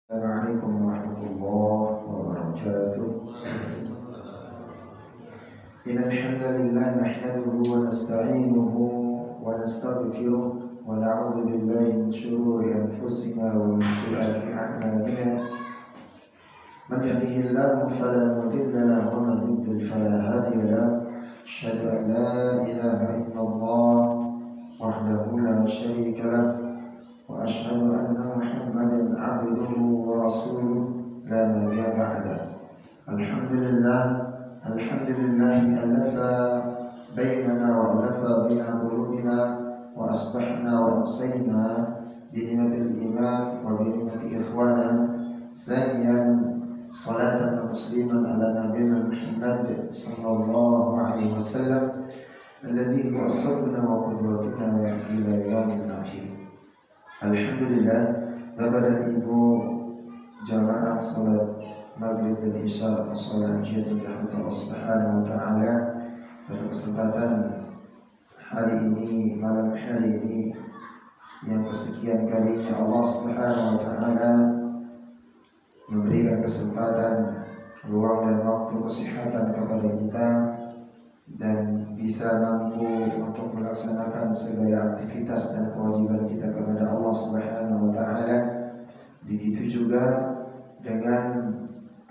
Assalamualaikum warahmatullahi wabarakatuh. Innal hamdalillah nahmaduhu wa nasta'inuhu wa nastaghfiruh wa na'udzu billahi min shururi anfusina wa min sayyiati a'malina. Man yahdihillahu fala mudilla lahu wa man yudlil fala hadiya lahu. Asyhadu an la ilaha illallah wahdahu la syarika lahu wa asyhadu anna Muhammadan 'abduhu wa rasuluh la nabiyya ba'da. Alhamdulillahi alafa bainana wa alafa baina qulubina wa asbahna wa amsayna bi ni'matil iman wa bi ni'mati ikhwana. Saniyan salatan wa tasliman ala nabiyina Muhammad sallallahu alaihi wasallam alladhi huwa aswatuna wa qudwatuna ila yaumil akhir. Alhamdulillah, Bapak dan Ibu jamaah salat maghrib dan isya salat jihad Allah Subhanahu wa taala, pada kesempatan hari ini, malam hari ini yang kesekian kalinya Allah Subhanahu wa taala memberikan kesempatan, ruang dan waktu kesehatan kepada kita dan bisa mampu untuk melaksanakan segala aktivitas dan kewajiban kita kepada Allah Subhanahu wa taala. Begitu juga dengan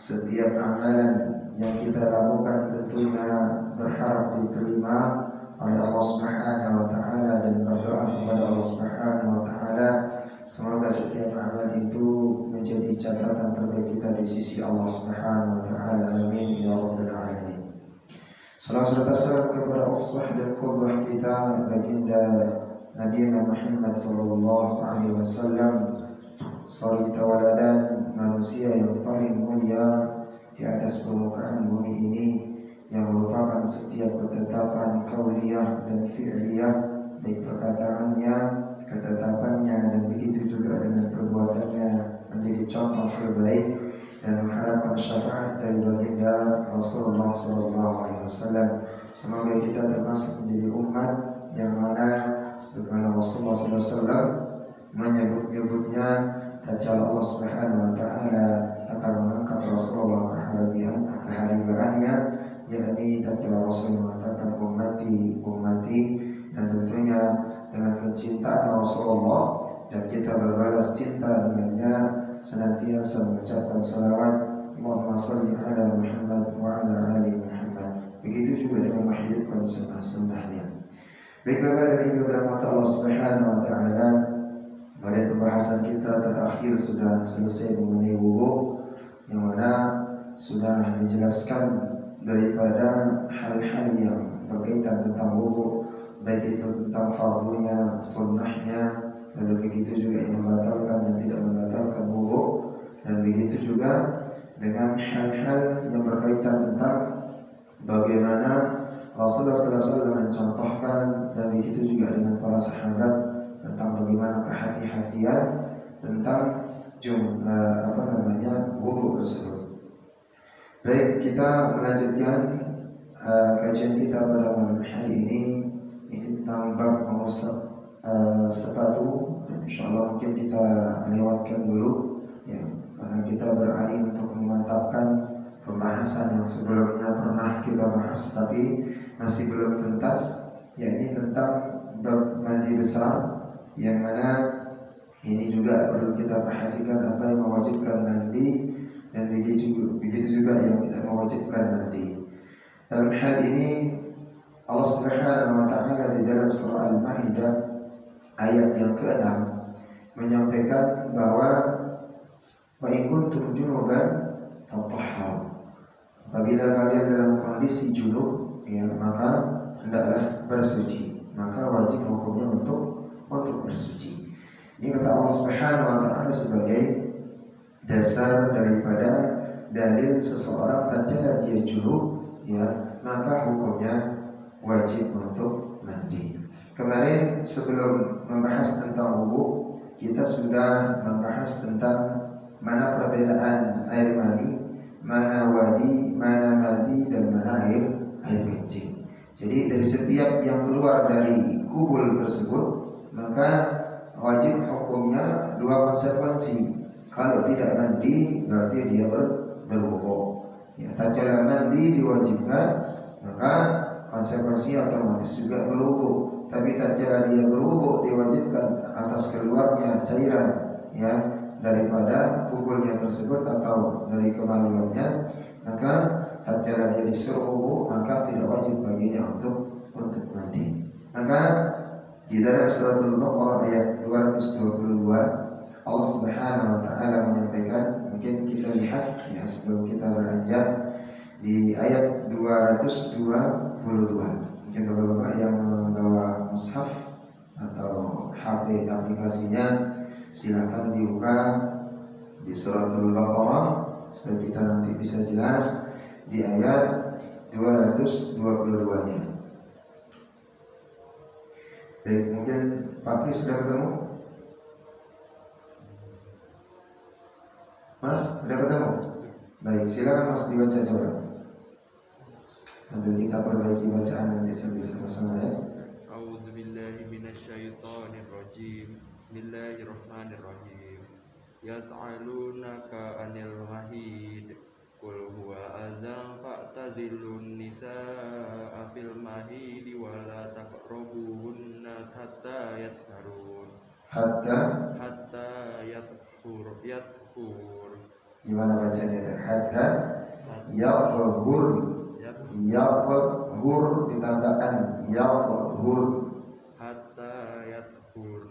setiap amalan yang kita lakukan tentunya berharap diterima oleh Allah Subhanahu wa taala dan berdoa kepada Allah Subhanahu wa taala semoga setiap amal itu menjadi catatan terbaik kita di sisi Allah Subhanahu wa taala. Amin ya rabbal alamin. Salam serta salam kepada uswah dan qudwah kita baginda Nabi Muhammad sallallahu alaihi wasallam, suri tauladan manusia yang paling mulia di atas permukaan bumi ini, yang merupakan setiap ketetapan qauliyah dan fi'liyah, baik perkataannya, ketetapannya dan begitu juga dengan perbuatannya menjadi contoh terbaik dan mengharapkan syafaat dari baginda Rasulullah SAW. Semoga kita termasuk menjadi umat yang mana sebagaimana Rasulullah SAW menyebut-nyebutnya, tatkala Allah Subhanahu wa taala akan mengangkat Rasulullah kehadirannya, yakni tatkala Rasul mengatakan ummati ummati, dan tentunya dengan kecintaan Rasulullah dan kita berbalas cinta dengannya senantiasa mengucapkan salawat Allahumma salli ala Muhammad wa ala ali Muhammad. Begitu juga dengan menghidupkan sunnah-sunnahnya. Baik Bapak dan Ibu dirahmati Allah Subhanahu wa taala, pada pembahasan kita terakhir sudah selesai mengenai wudu, yang mana sudah dijelaskan daripada hal-hal yang berkaitan tentang wudu, baik itu tentang fardunya, sunnahnya, lalu begitu juga yang membatalkan dan tidak membatalkan wudu, dan begitu juga dengan hal-hal yang berkaitan tentang bagaimana Rasulullah SAW mencontohkan, dan begitu juga dengan para sahabat tentang bagaimana kehati-hatian tentang wudu tersebut. Baik, kita melanjutkan kajian kita pada malam hari ini tentang bab mengusap sepatu, dan insyaallah mungkin kita lewatkan dulu ya, karena kita beralih untuk memantapkan pembahasan yang sebelumnya pernah kita bahas tapi masih belum tuntas, yakni tentang bab mandi besar, yang mana ini juga perlu kita perhatikan apa yang mewajibkan mandi dan begitu juga yang tidak mewajibkan mandi. Dalam hal ini Allah Subhanahu wa taala di dalam surah Al-Maidah ayat yang ke-6 menyampaikan bahwa wa in kuntum junuban fatahharu. Apabila kalian dalam kondisi junub, ya, maka hendaklah bersuci. Maka wajib hukumnya untuk bersuci. Ini kata Allah Subhanahu wa taala sebagai dasar daripada dalil seseorang tatkala dia junub, ya, maka hukumnya wajib untuk mandi. Kemarin sebelum membahas tentang wudu, kita sudah membahas tentang mana perbedaan air mani, mana wadi, mana madi, dan mana air kencing. Jadi dari setiap yang keluar dari kubul tersebut, maka wajib hukumnya dua konsekuensi. Kalau tidak mandi berarti dia berwudu. Ya, tatkala mandi diwajibkan, maka konsekuensi otomatis juga berwudu. Tapi tatkala dia berwudu diwajibkan atas keluarnya cairan ya daripada pukulnya tersebut atau dari kemaluannya, maka tatkala dia disuruh wudu maka tidak wajib baginya untuk mandi. Maka di dalam suratul Baqarah ayat 222 Allah Subhanahu wa taala menyampaikan, mungkin kita lihat ya sebelum kita beranjak di ayat 222. Mungkin Bapak-bapak yang membawa mushaf atau HP aplikasinya silakan dibuka di suratul Baqarah supaya kita nanti bisa jelas di ayat 222-nya. Baik, mungkin Pak Pri sudah ketemu? Mas, sudah ketemu? Baik, silakan Mas dibaca coba. Sambil kita perbaiki bacaan nanti sambil sama-sama ya. A'udzubillahi minasyaitonirrajim. Bismillahirrahmanirrahim. Yas'alunaka 'anil mahid. Qul huwa adzan fa'tazilun nisaa fil mahid wa la taqrabuhunna hatta yatahharun. Hatta yathur. Gimana bacanya? Hatta yathur. Yathur ditambahkan yathur. Hatta yathur.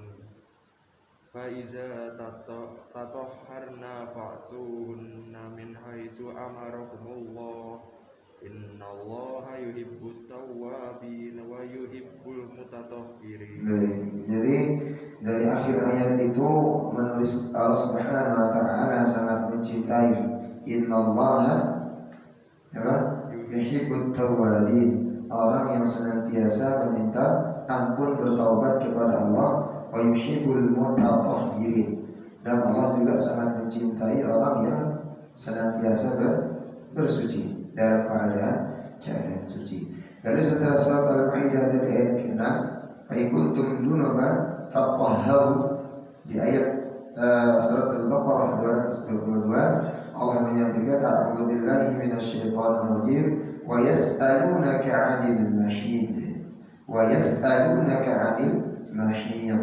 Fa iza tatahharna fa'tuhunna min haitsu amarakumullah. Innallaha yuhibbut tawwabin wa yuhibbul mutatahhirin. Jadi dari akhir ayat itu menulis Allah Subhanahu wa taala sangat mencintai innallaha yuhibbut tawwabin, orang yang senantiasa meminta ampun bertaubat kepada Allah, wa yuhibbul mutatahhirin, dan Allah juga sangat mencintai orang yang senantiasa bersuci dalam keadaan suci. Lalu setelah surat Al-Maidah dari ayat ke-6, fa kuntum junuban fatahharu, di ayat surat Al-Baqarah 222 Allah menyampaikan a'udzu billahi minasyaitonir rajim wa yas'alunaka 'anil mahid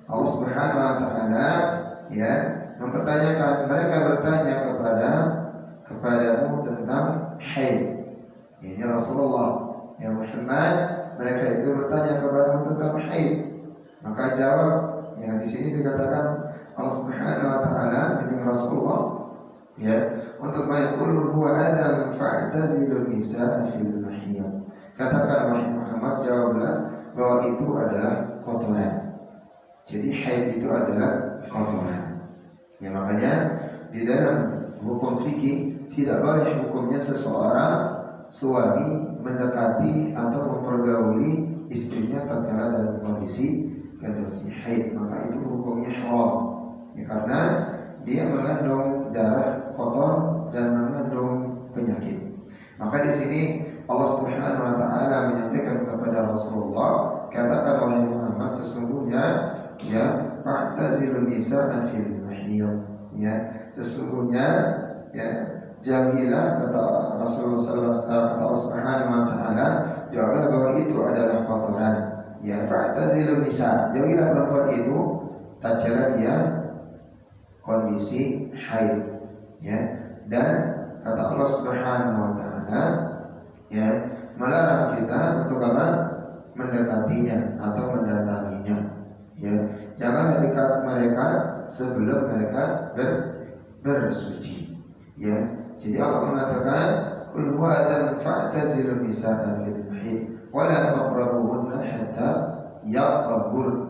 Allah Subhanahu wa taala ya mempertanyakan, mereka bertanya kepadamu tentang haid. Ini Rasulullah ya Muhammad, mereka itu bertanya kepadamu tentang haid. Maka jawab yang di sini dikatakan Allah Subhanahu wa taala dengan Rasulullah ya untuk maqul huwa adam fa'tazilun nisaa fil mahiyah. Katakan wahai Muhammad, jawablah bahwa itu adalah kotoran. Jadi haid itu adalah kotoran. Ya makanya di dalam hukum fikih tidak boleh hukumnya seseorang suami mendekati atau mempergauli istrinya tatkala dalam kondisi haid, maka itu hukumnya haram. Ya, karena dia mengandung darah kotor dan mengandung penyakit. Maka di sini Allah Subhanahu wa taala menyampaikan kepada Rasulullah, katakan wahai Muhammad, sesungguhnya ya fa'tazilun nisaa fil mahiyah, ya sesungguhnya ya jauhilah, kata Rasulullah Subhanahu wa taala, jauhilah bahwa itu adalah kotoran. Ya fa'tazilun nisa, jauhilah perempuan itu tatkala dia kondisi haid. Ya, dan kata Allah Subhanahu wa taala ya melarang kita untuk apa? Mendekatinya atau mendatanginya. Ya, janganlah dekat mereka sebelum mereka bersuci. Ya, jadi Allah mengatakan qul huwa adam fa'tazilun nisaa fil mahid wa la taqrabuhunna hatta yatahhur,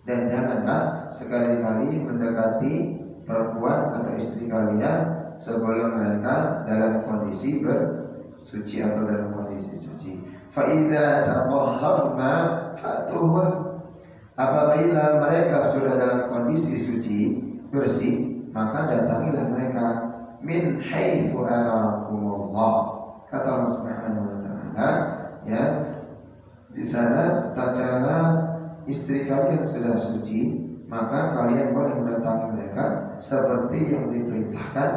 dan janganlah sekali-kali mendekati perempuan atau istri kalian sebelum mereka dalam kondisi bersuci atau dalam kondisi suci. Fa idza tatahharna fa'tuhun, apabila mereka sudah dalam kondisi suci bersih, maka datangilah mereka min haitsu amarakumullah, kata Allah Subhanahu wa taala ya di sana tatkala istri kalian sudah suci, maka kalian boleh mendatangi mereka seperti yang diperintahkan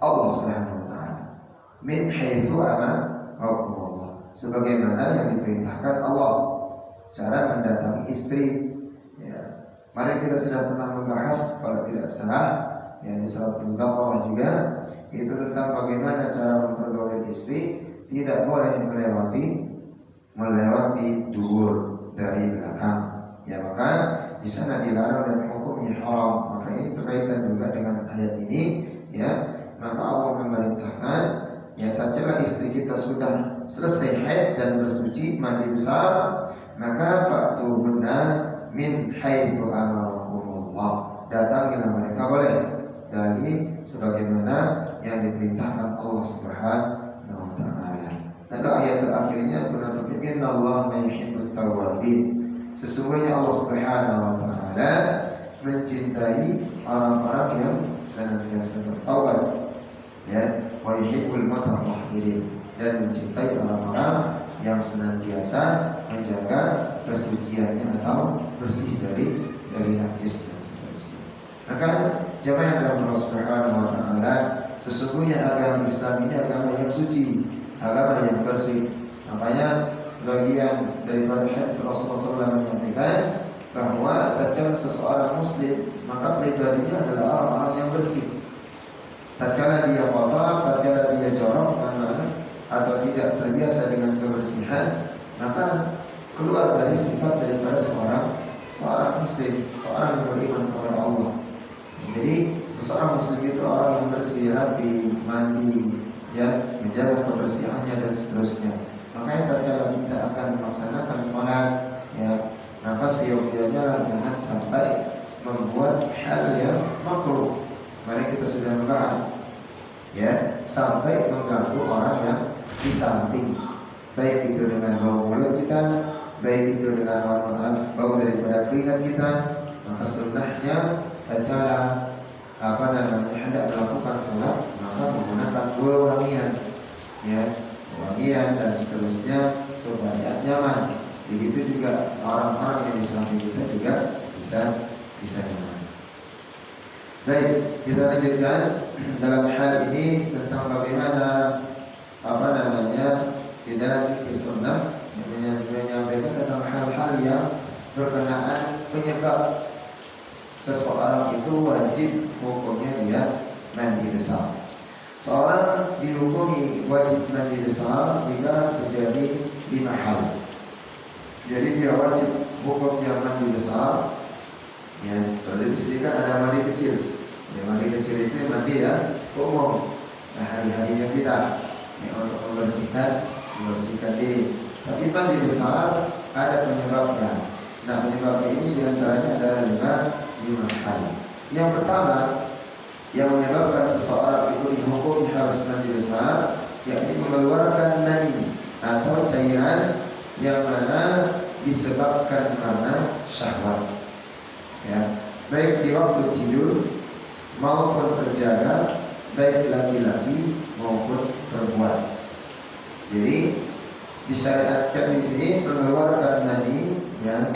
Allah Subhanahu wa taala. Min haitsu amarakumullah, sebagaimana yang diperintahkan Allah cara mendatangi istri. Ya. Mari kita sudah pernah membahas kalau tidak salah yang di surat Al-Baqarah juga itu tentang bagaimana cara mempergauli istri, tidak boleh melewati dubur dari belakang. Ya, maka di sana dilarang dan hukumnya haram. Maka ini terkaitan juga dengan ayat ini, ya. Maka Allah memerintahkan, ya, tatkala istri kita sudah selesai haid dan bersuci mandi besar, maka fa'tuhunna min haitsu amarakumullah, datangilah mereka boleh dari sebagaimana yang diperintahkan Allah Subhanahu wa taala. Lalu ayat terakhirnya penutupnya, innallaha yuhibbut tawwabin, sesungguhnya Allah Subhanahu wa taala mencintai orang-orang yang senantiasa bertaubat, ya, wa yuhibbul mutatahhirin, dan mencintai orang-orang yang senantiasa menjaga kesuciannya atau bersih dari najis dan seterusnya. Maka jemaah yang dirahmati Allah Subhanahu wa taala, sesungguhnya agama Islam ini agama yang suci, agama yang bersih. Makanya sebagian daripada hadis Rasulullah SAW menyampaikan bahwa tatkala seseorang muslim, maka pribadinya adalah orang-orang yang bersih. Tatkala dia kotor, tatkala dia jorok atau tidak terbiasa dengan kebersihan, maka keluar dari sifat daripada seorang muslim, seorang yang beriman kepada Allah. Jadi seseorang muslim itu orang yang bersih, rapi, mandi, ya, menjaga kebersihannya dan seterusnya. Makanya tatkala kita akan melaksanakan salat, ya, maka seyogyanya jangan sampai membuat hal yang makruh. Mari kita sudah membahas, ya, sampai mengganggu orang yang di samping, baik itu dengan bau mulut kita, baik itu dengan bau daripada keringat kita. Maka sunnahnya tatkala hendak melakukan salat, maka menggunakan wewangian, ya, wewangian dan seterusnya supaya nyaman. Begitu juga orang-orang yang di samping kita juga bisa nyaman. Baik, kita lanjutkan dalam hal ini tentang bagaimana di dalam sunnah menyampaikan tentang hal-hal yang berkenaan penyebab seseorang itu wajib hukumnya dia mandi besar. Seorang dihukumi wajib mandi besar jika terjadi 5 hal. Jadi dia wajib hukumnya mandi besar. Ya, kalau disediakan ada mandi kecil. Ya, mandi kecil itu mandi ya umum sehari-harinya kita, ya, untuk membersihkan diri. Tapi mandi besar ada penyebabnya. Nah, penyebabnya ini diantaranya adalah 5 hal. Yang pertama yang menyebabkan seseorang itu dihukum harus mandi besar, yakni mengeluarkan mani atau cairan yang mana disebabkan karena syahwat, ya, baik di waktu tidur maupun terjaga, baik laki-laki maupun perempuan. Jadi disyariatkan di sini mengeluarkan mani, ya,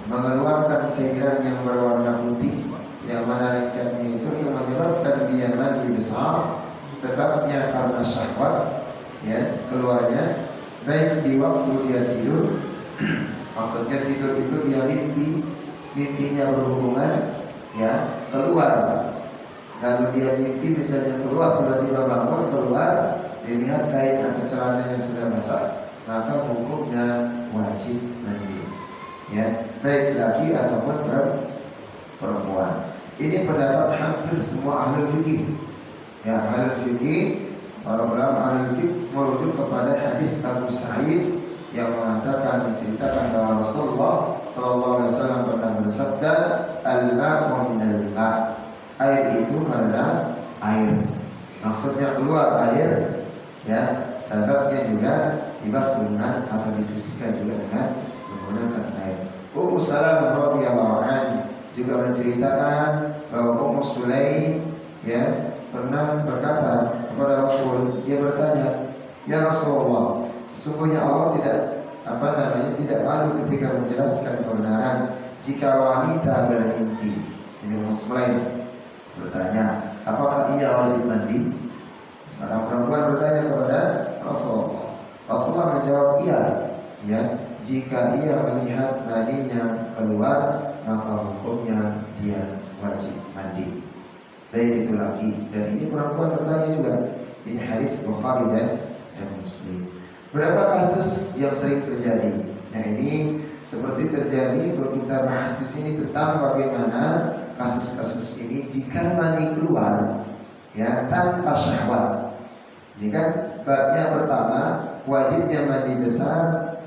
mengeluarkan cairan yang berwarna putih, yang mana laki-laki itu yang menyebabkan dia mandi besar, sebabnya karena syahwat, ya, keluarnya, baik di waktu dia tidur. Maksudnya tidur itu dia mimpinya berhubungan, ya, keluar. Lalu dia mimpi misalnya keluar, tiba-tiba bangun keluar, dilihat kain atau celananya sudah basah, maka hukumnya wajib mandi, ya, baik laki ataupun perempuan. Ini pendapat hampir semua ahli fikih, ya, ahli fikih, para ulama ahli fikih merujuk kepada hadis Abu Sa'id yang mengatakan, menceritakan bahwa Rasulullah sallallahu alaihi wasallam pernah bersabda, al-ma'u minal ma', air itu karena air. Maksudnya keluar air, ya, sebabnya juga dibasuh dengan atau disucikan juga dengan menggunakan air. Ummu Salamah radhiyallahu anha juga menceritakan bahwa Ummu Sulaim, ya, pernah berkata kepada Rasul, dia bertanya, ya Rasulullah, sesungguhnya Allah tidak malu ketika menjelaskan kebenaran jika wanita bermimpi. Ini Muslim bertanya, apakah ia wajib mandi? Seorang perempuan bertanya kepada Rasulullah. Rasulullah menjawab iya, ya. Jika ia melihat maninya keluar, maka hukumnya dia wajib mandi. Baik itu laki, dan ini perempuan bertanya juga. Ini hadis Bukhari dan Muslim. Berapa kasus yang sering terjadi? Nah ini seperti terjadi kalau kita bahas di sini tentang bagaimana kasus-kasus ini jika mani keluar ya tanpa syahwat. Ini kan babnya pertama, wajibnya mandi besar,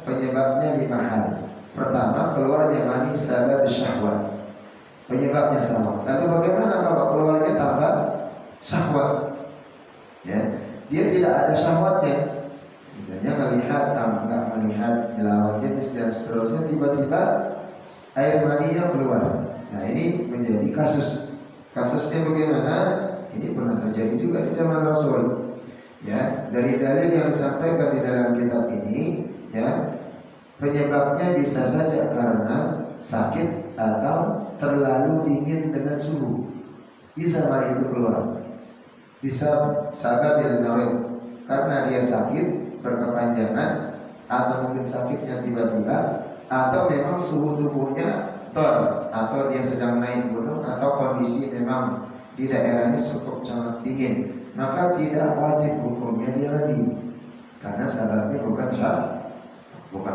penyebabnya 5 hal. Pertama, keluarnya mani sebab syahwat, penyebabnya syahwat. Lalu bagaimana kalau keluarnya tanpa syahwat? Ya, dia tidak ada syahwatnya. Misalnya melihat, enggak melihat lawan jenis dan seterusnya, tiba-tiba air maninya keluar. Nah ini menjadi kasus. Kasusnya bagaimana? Ini pernah terjadi juga di zaman Rasul. Ya, dari dalil yang disampaikan di dalam kitab ini, ya, penyebabnya bisa saja karena sakit atau terlalu dingin dengan suhu. Bisa mani itu keluar. Bisa sababil narid karena dia sakit berkepanjangan, atau mungkin sakitnya tiba-tiba, atau memang suhu tubuhnya turun, atau dia sedang naik gunung, atau kondisi memang di daerahnya cukup sangat dingin, maka tidak wajib hukumnya dia mandi karena sebabnya bukan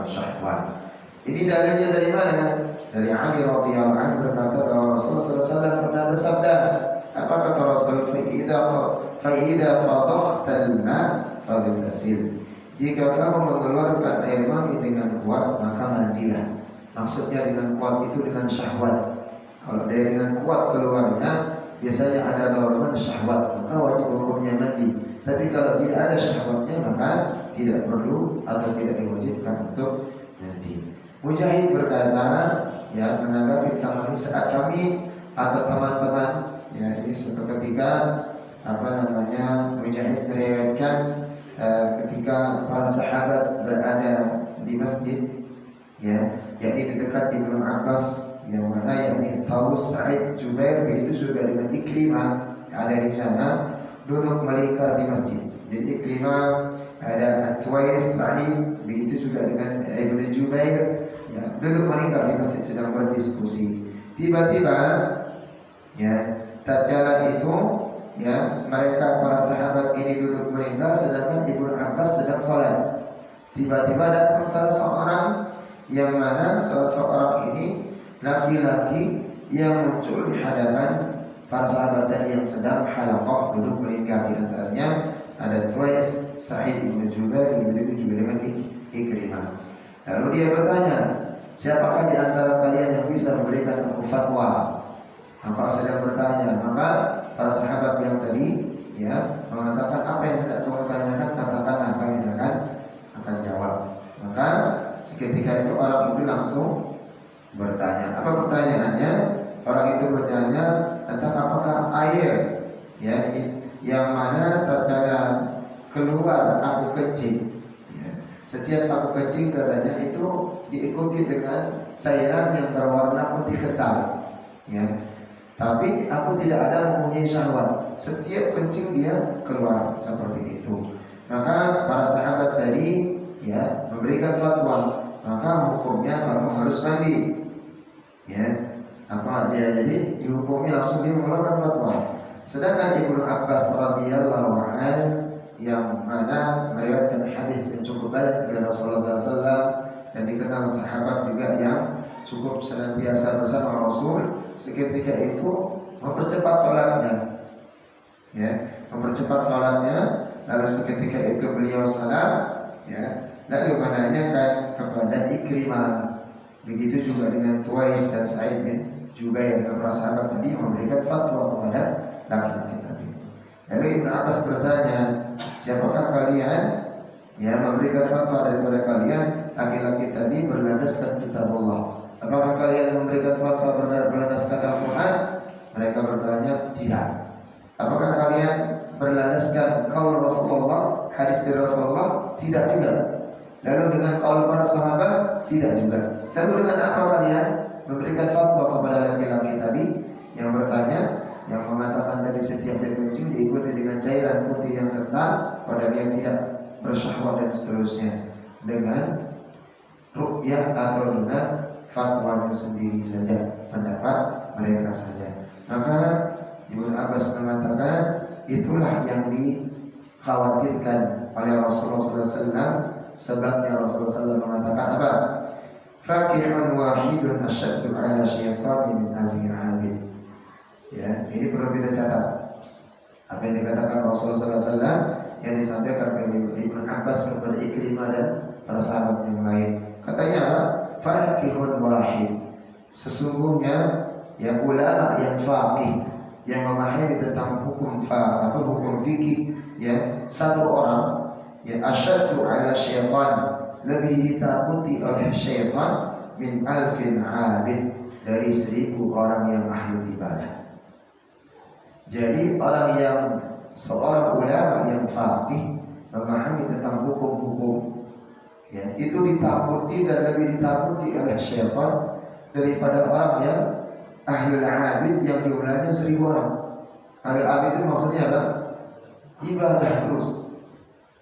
syahwat. Ini dalilnya dari mana? Dari Ali radhiyallahu anhu berkata bahwa Rasulullah SAW pernah bersabda, apa kata Rasul? Fa'idha fadhahta al-ma' fadhtasil. Jika kamu mengeluarkan air mani dengan kuat, maka mandilah. Maksudnya dengan kuat itu dengan syahwat. Kalau dia dengan kuat keluarnya, biasanya ada dorongan syahwat, maka wajib hukumnya mandi. Tapi kalau tidak ada syahwatnya, maka tidak perlu atau tidak diwajibkan untuk mandi. Mujahid berkata, ya, menanggapi tentang ini, saat kami atau teman-teman, ya, ini suatu ketika Mujahid meriwayatkan ketika para sahabat berada di masjid, ya, yakni di dekat Ibnu Abbas, yang mana yakni Taus, Sa'id, Jubair, begitu juga dengan Ikrimah ada di sana duduk melingkar di masjid. Jadi Ikrimah, ada At-Tuwais, Sa'id, begitu juga dengan Ibnu Jubair, ya, duduk melingkar di masjid sedang berdiskusi. Tiba-tiba, ya, tatkala itu, ya, mereka para sahabat ini duduk melingkar sedangkan Ibnu Abbas sedang sholat. Tiba-tiba datang salah seorang, yang mana salah seorang ini laki-laki yang muncul di hadapan para sahabat tadi yang sedang halaqah duduk melingkar. Di antaranya ada Tuwais, Sa'id bin Jubair, begitu juga dengan Ikrimah. Lalu dia bertanya, siapakah di antara kalian yang bisa memberikan aku fatwa? Maka sedang bertanya, maka para sahabat yang tadi, ya, mengatakan apa yang tidak kamu tanyakan, katakanlah, kami akan jawab. Maka seketika itu orang itu langsung bertanya. Apa pertanyaannya? Orang itu bertanya tentang apakah air, ya, yang mana tatkala keluar aku kencing, ya, setiap aku kencing katanya itu diikuti dengan cairan yang berwarna putih kental, ya. Tapi aku tidak ada mempunyai syahwat. Setiap kencing dia keluar seperti itu. Maka para sahabat tadi, ya, memberikan fatwa. Maka hukumnya kamu harus mandi. Ya, apa dia jadi dihukumi langsung dia mengeluarkan fatwa. Sedangkan Ibnu Abbas radhiyallahu anhu yang mana meriwayatkan hadis yang cukup banyak dari Rasulullah SAW dan dikenal sahabat juga yang cukup senantiasa bersama Rasul, seketika itu mempercepat sholatnya, ya, mempercepat sholatnya. Lalu seketika itu beliau salat, ya, lalu menanyakan kepada Ikrimah, begitu juga dengan Tuwais dan Sa'id bin Jubair, para sahabat tadi yang memberikan fatwa kepada laki-laki tadi. Lalu Ibnu Abbas bertanya, siapakah kalian yang memberikan fatwa daripada kalian? Laki-laki tadi berlandaskan kitab Allah. Apakah kalian memberikan fatwa berlandaskan Al-Quran? Mereka bertanya, tidak. Apakah kalian berlandaskan qaul Rasulullah, hadis dari Rasulullah? Tidak juga. Lalu dengan qaul para sahabat? Tidak juga. Lalu dengan apa kalian memberikan fatwa kepada laki-laki tadi? Yang diikuti dengan cairan putih yang kental, pada dia tidak bersyahwat dan seterusnya, dengan ruqyah atau dengan fatwanya sendiri saja, pendapat mereka saja. Maka Ibnu Abbas mengatakan itulah yang dikhawatirkan oleh Rasulullah SAW. Sebabnya Rasulullah SAW mengatakan apa? Fakihun wahidun asyaddu ala syaitanin min alfi abid. Ya, ini perlu kita catat. Apa yang dikatakan Rasulullah SAW yang disampaikan oleh Ibnu Abbas kepada Ikrimah dan para sahabat yang lain. Katanya, fakihun wahid. Sesungguhnya yang ulama yang faqih, yang memahami tentang hukum fikih, ya, satu orang yang asyaddu ala syaitan, lebih ditakuti oleh syaitan min alfin abid, dari 1000 orang yang ahli ibadah. Jadi seorang ulama yang faqih memahami tentang hukum-hukum, ya, itu ditakuti dan lebih ditakuti oleh syaitan daripada orang yang ahlul abid yang jumlahnya 1000 orang. Ahlul abid itu maksudnya apa? Ibadah terus.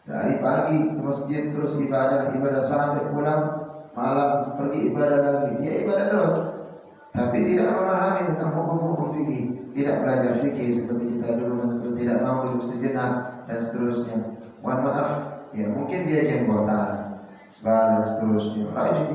Dari pagi ke masjid terus ibadah sampai pulang malam pergi ibadah lagi. Ya ibadah terus. Tapi tidak memahami tentang hukum-hukum fikih, tidak belajar fikih seperti kita dulu dan seterusnya, tidak mau duduk sejenak dan seterusnya. Mohon maaf, ya mungkin dia jenggotan, dan seterusnya. Rajin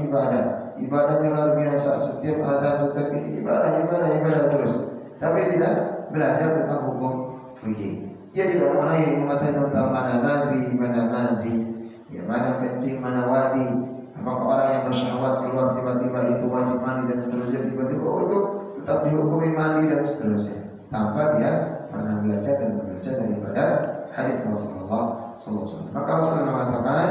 ibadahnya luar biasa, setiap adzan, setiap ibadah terus. Tapi tidak belajar tentang hukum fikih. Dia tidak mulai mengetahui tentang mana nabi, mana mazi, ya, mana kencing, mana wadi. Apakah orang yang bersyahwat keluar tiba-tiba itu wajib mandi dan seterusnya, tiba-tiba itu tetap dihukumi mandi dan seterusnya, tanpa dia pernah belajar dan membaca daripada hadis Rasulullah SAW. Maka Rasulullah mengatakan,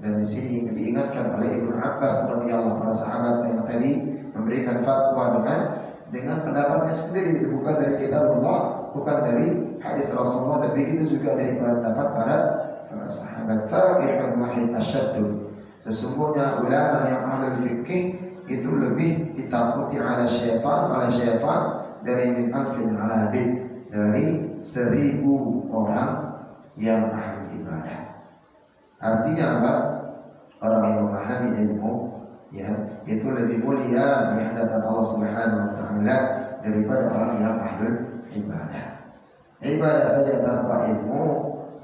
dan di sini diingatkan oleh Ibnu Abbas radhiyallahu anhu, sahabat yang tadi memberikan fatwa dengan pendapatnya sendiri, bukan dari kitabullah, bukan dari hadis Rasulullah, dan begitu juga dari pendapat para sahabat. Faqihun wahid asyaddu, sesungguhnya ulama yang ahli fikih itu lebih ditakuti oleh syaitan dari min alfin abid, dari 1000 orang yang ahli ibadah. Artinya apa? Orang yang memahami ilmu, ya, itu lebih mulia di hadapan Allah Subhanahu wa taala daripada orang yang ahli ibadah. Ibadah saja tanpa ilmu,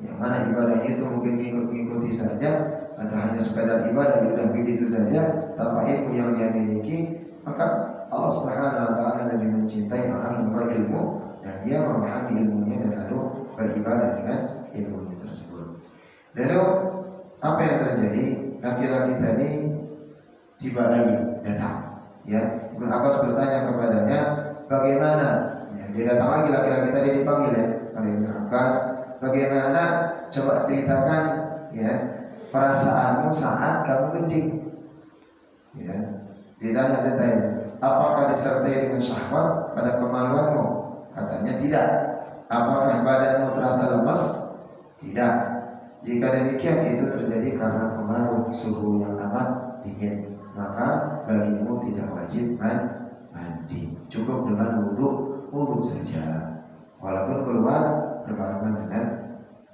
yang mana ibadah itu mungkin mengikuti saja, atau hanya sekadar ibadah sudah begitu saja tanpa ilmu yang dia miliki, maka Allah Subhanahu wa taala lebih mencintai orang yang berilmu dan dia memahami ilmunya dan lalu beribadah dengan ilmunya tersebut. Lalu apa yang terjadi? Laki-laki tadi tiba lagi datang, ya. Ibnu Abbas bertanya kepadanya, bagaimana? Ya, dia datang lagi, laki-laki tadi dipanggil, ya, oleh Ibnu Abbas. Bagaimana? Coba ceritakan, ya, perasaanmu saat kamu kencing. Ya, ditanya detail. Apakah disertai dengan syahwat pada kemaluanmu? Katanya tidak. Apakah badanmu terasa lemas? Tidak. Jika demikian itu terjadi karena pengaruh suhu yang amat dingin, maka bagimu tidak wajib mandi. Cukup dengan wudhu saja. Walaupun keluar berbarengan dengan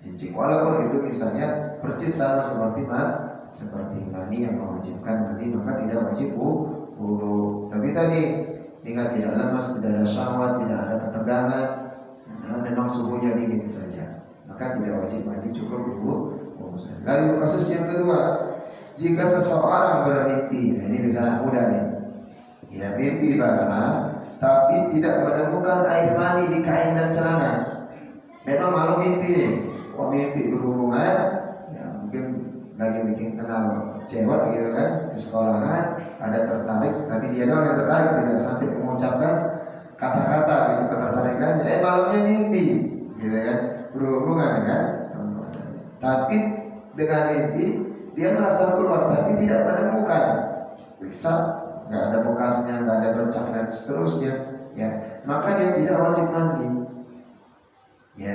kencing. Walaupun itu misalnya percis sama seperti mani yang mewajibkan mandi, maka tidak wajib wudhu. Tapi tadi tinggal tidak lemas, tidak ada syahwat, tidak ada ketegangan, memang suhunya dingin saja, maka tidak wajib mandi, cukup wudhu saja. Lalu kasus yang kedua, jika seseorang bermimpi, nah ini bisa anak muda nih, ya, mimpi basah tapi tidak menemukan air mani di kain dan celana. Memang malu mimpi, mimpi berhubungan, ya, mungkin lagi bikin kenal cewek gitu kan di sekolahan, ada tertarik, tapi dia doang yang tertarik, tidak sampai mengucapkan kata-kata gitu ketertarikannya. Malamnya mimpi, gitu kan, berhubungan dengan, tapi dengan mimpi dia merasa keluar, tapi tidak menemukan, periksa nggak ada bekasnya, nggak ada bercak dan seterusnya, ya, maka dia tidak wajib mandi. Ya,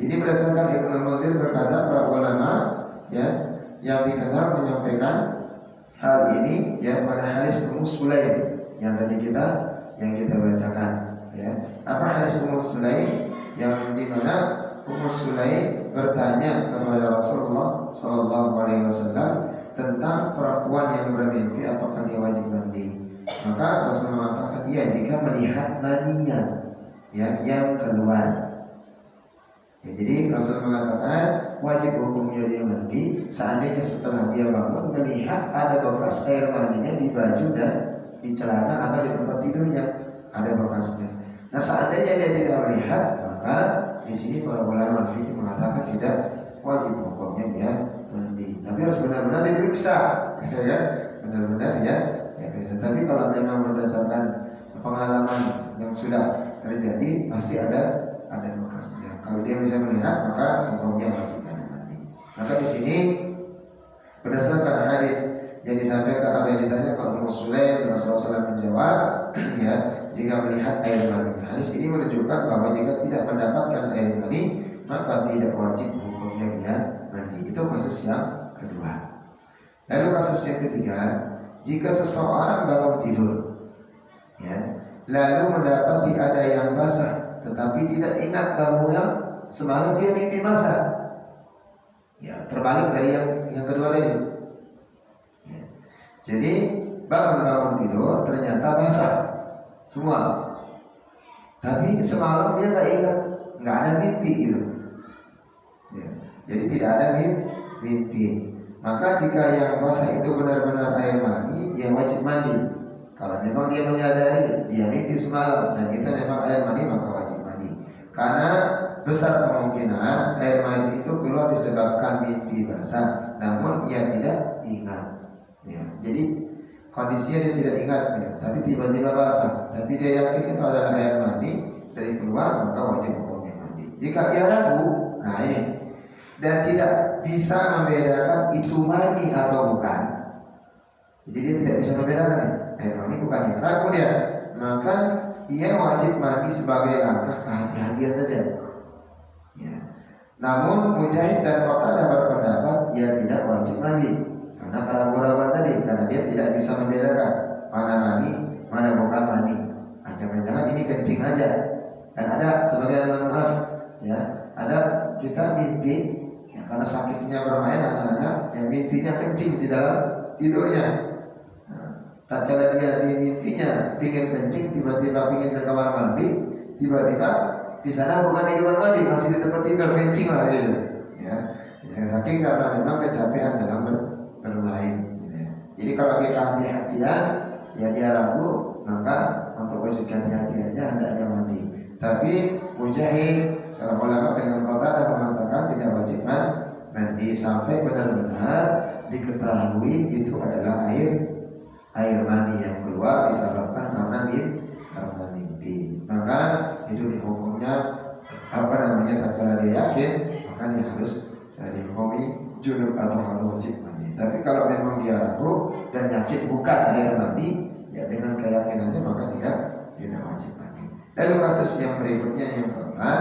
ini berdasarkan Ibnu Munzir berkata, para ulama, ya, yang dikenal menyampaikan hal ini, ya, pada hadis Ummu Sulaim yang tadi kita bacakan, ya. Apa hadis Ummu Sulaim? Yang dimana Ummu Sulaim bertanya kepada Rasulullah Sallallahu Alaihi Wasallam tentang perempuan yang bermimpi apakah dia wajib mandi. Maka Rasul mengatakan iya jika melihat maninya yang keluar. Ya, jadi Rasul mengatakan wajib hukumnya dia mandi seandainya setelah dia bangun melihat ada bekas air maninya di baju dan di celana atau di tempat tidurnya ada bekasnya. Nah seandainya dia tidak melihat, maka di sini para ulama fikih mengatakan tidak wajib hukumnya dia mandi. Tapi harus benar-benar diperiksa, ya, benar-benar ya bisa. Tapi kalau memang berdasarkan pengalaman yang sudah terjadi pasti ada bekasnya. Kalau dia bisa melihat maka hukumnya wajib mandi. Maka di sini berdasarkan hadis yang disampaikan atau yang ditanya ke Ummu Sulaim, Rasulullah SAW menjawab, ya, jika melihat air mani. Hadis ini menunjukkan bahwa jika tidak mendapatkan air mani maka tidak wajib hukumnya dia mandi. Itu kasus yang kedua. Lalu kasus yang ketiga, jika seseorang bangun tidur, ya, lalu mendapati ada yang basah, tetapi tidak ingat bahwa semalam dia mimpi basah, ya, terbalik dari yang kedua tadi. Ya. Jadi bangun tidur ternyata basah semua, tapi semalam dia nggak ada mimpi gitu. Ya. Jadi tidak ada mimpi. Maka jika yang basah itu benar-benar air mani, ya wajib mandi. Kalau memang dia menyadari dia mimpi semalam dan itu memang air mani, maka wajib mandi. Karena besar kemungkinan air mani itu keluar disebabkan mimpi basah, namun ia tidak ingat. Ya, jadi kondisinya dia tidak ingat, ya, tapi tiba-tiba basah, tapi dia yakin itu adalah air mani dari keluar, maka wajib hukumnya mandi. Jika ia ragu, nah ini, dan tidak bisa membedakan itu mani atau bukan, jadi dia tidak bisa membedakan air mani bukan yang ragu dia, maka ia wajib mandi sebagai langkah kehati-hatian saja. Ya. Namun Mujahid dan Qatadah berpendapat ia tidak wajib mandi karena keraguan-keraguan tadi, karena dia tidak bisa membedakan mana mani, mana bukan mani. Nah, jangan-jangan ini kencing aja. Dan ada sebagian maaf, ya, ada kita mimpi. Karena sakitnya bermain anak-anak yang mimpinya kencing di dalam tidurnya. Tak kala dia di mimpinya pingin kencing, tiba-tiba pingin ke kamar mandi, tiba-tiba di sana bukan di kamar mandi, masih di tempat tidur kencing lah gitu. Ya, saking karena memang kecapean dalam bermain. Gitu. Jadi kalau kita hati-hatian, ya dia ragu, maka untuk wujud hati-hatiannya hendaknya mandi. Tapi Mujahid, seorang ulama dengan Qatadah mengatakan tidak wajib mandi sampai benar-benar diketahui itu adalah air mani yang keluar disebabkan karena mimpi. Maka itu hukumnya tatkala dia yakin, maka dia harus dihukumi junub atau harus wajib mandi. Tapi kalau memang dia ragu dan yakin bukan air mani, ya dengan keyakinannya maka tidak wajib mandi. Lalu kasus yang berikutnya yang keempat,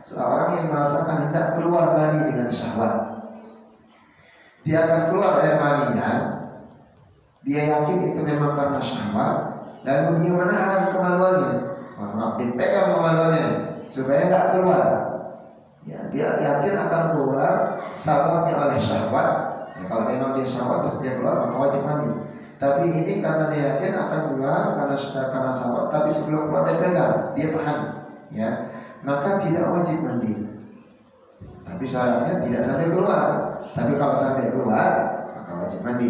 seorang yang merasakan hendak keluar mani dengan syahwat. Dia akan keluar air maninya, dia yakin itu memang karena syahwat, lalu dia menahan kemaluannya, dipegang kemaluannya supaya tidak keluar. Ya, dia yakin akan keluar sababnya oleh syahwat. Ya, kalau memang dia syahwat terus dia keluar maka wajib mandi. Tapi ini karena dia yakin akan keluar karena syahwat, tapi sebelum keluar dia pegang, dia tahan, ya, maka tidak wajib mandi. Tapi syaratnya tidak sampai keluar. Tapi kalau sampai keluar maka wajib mandi.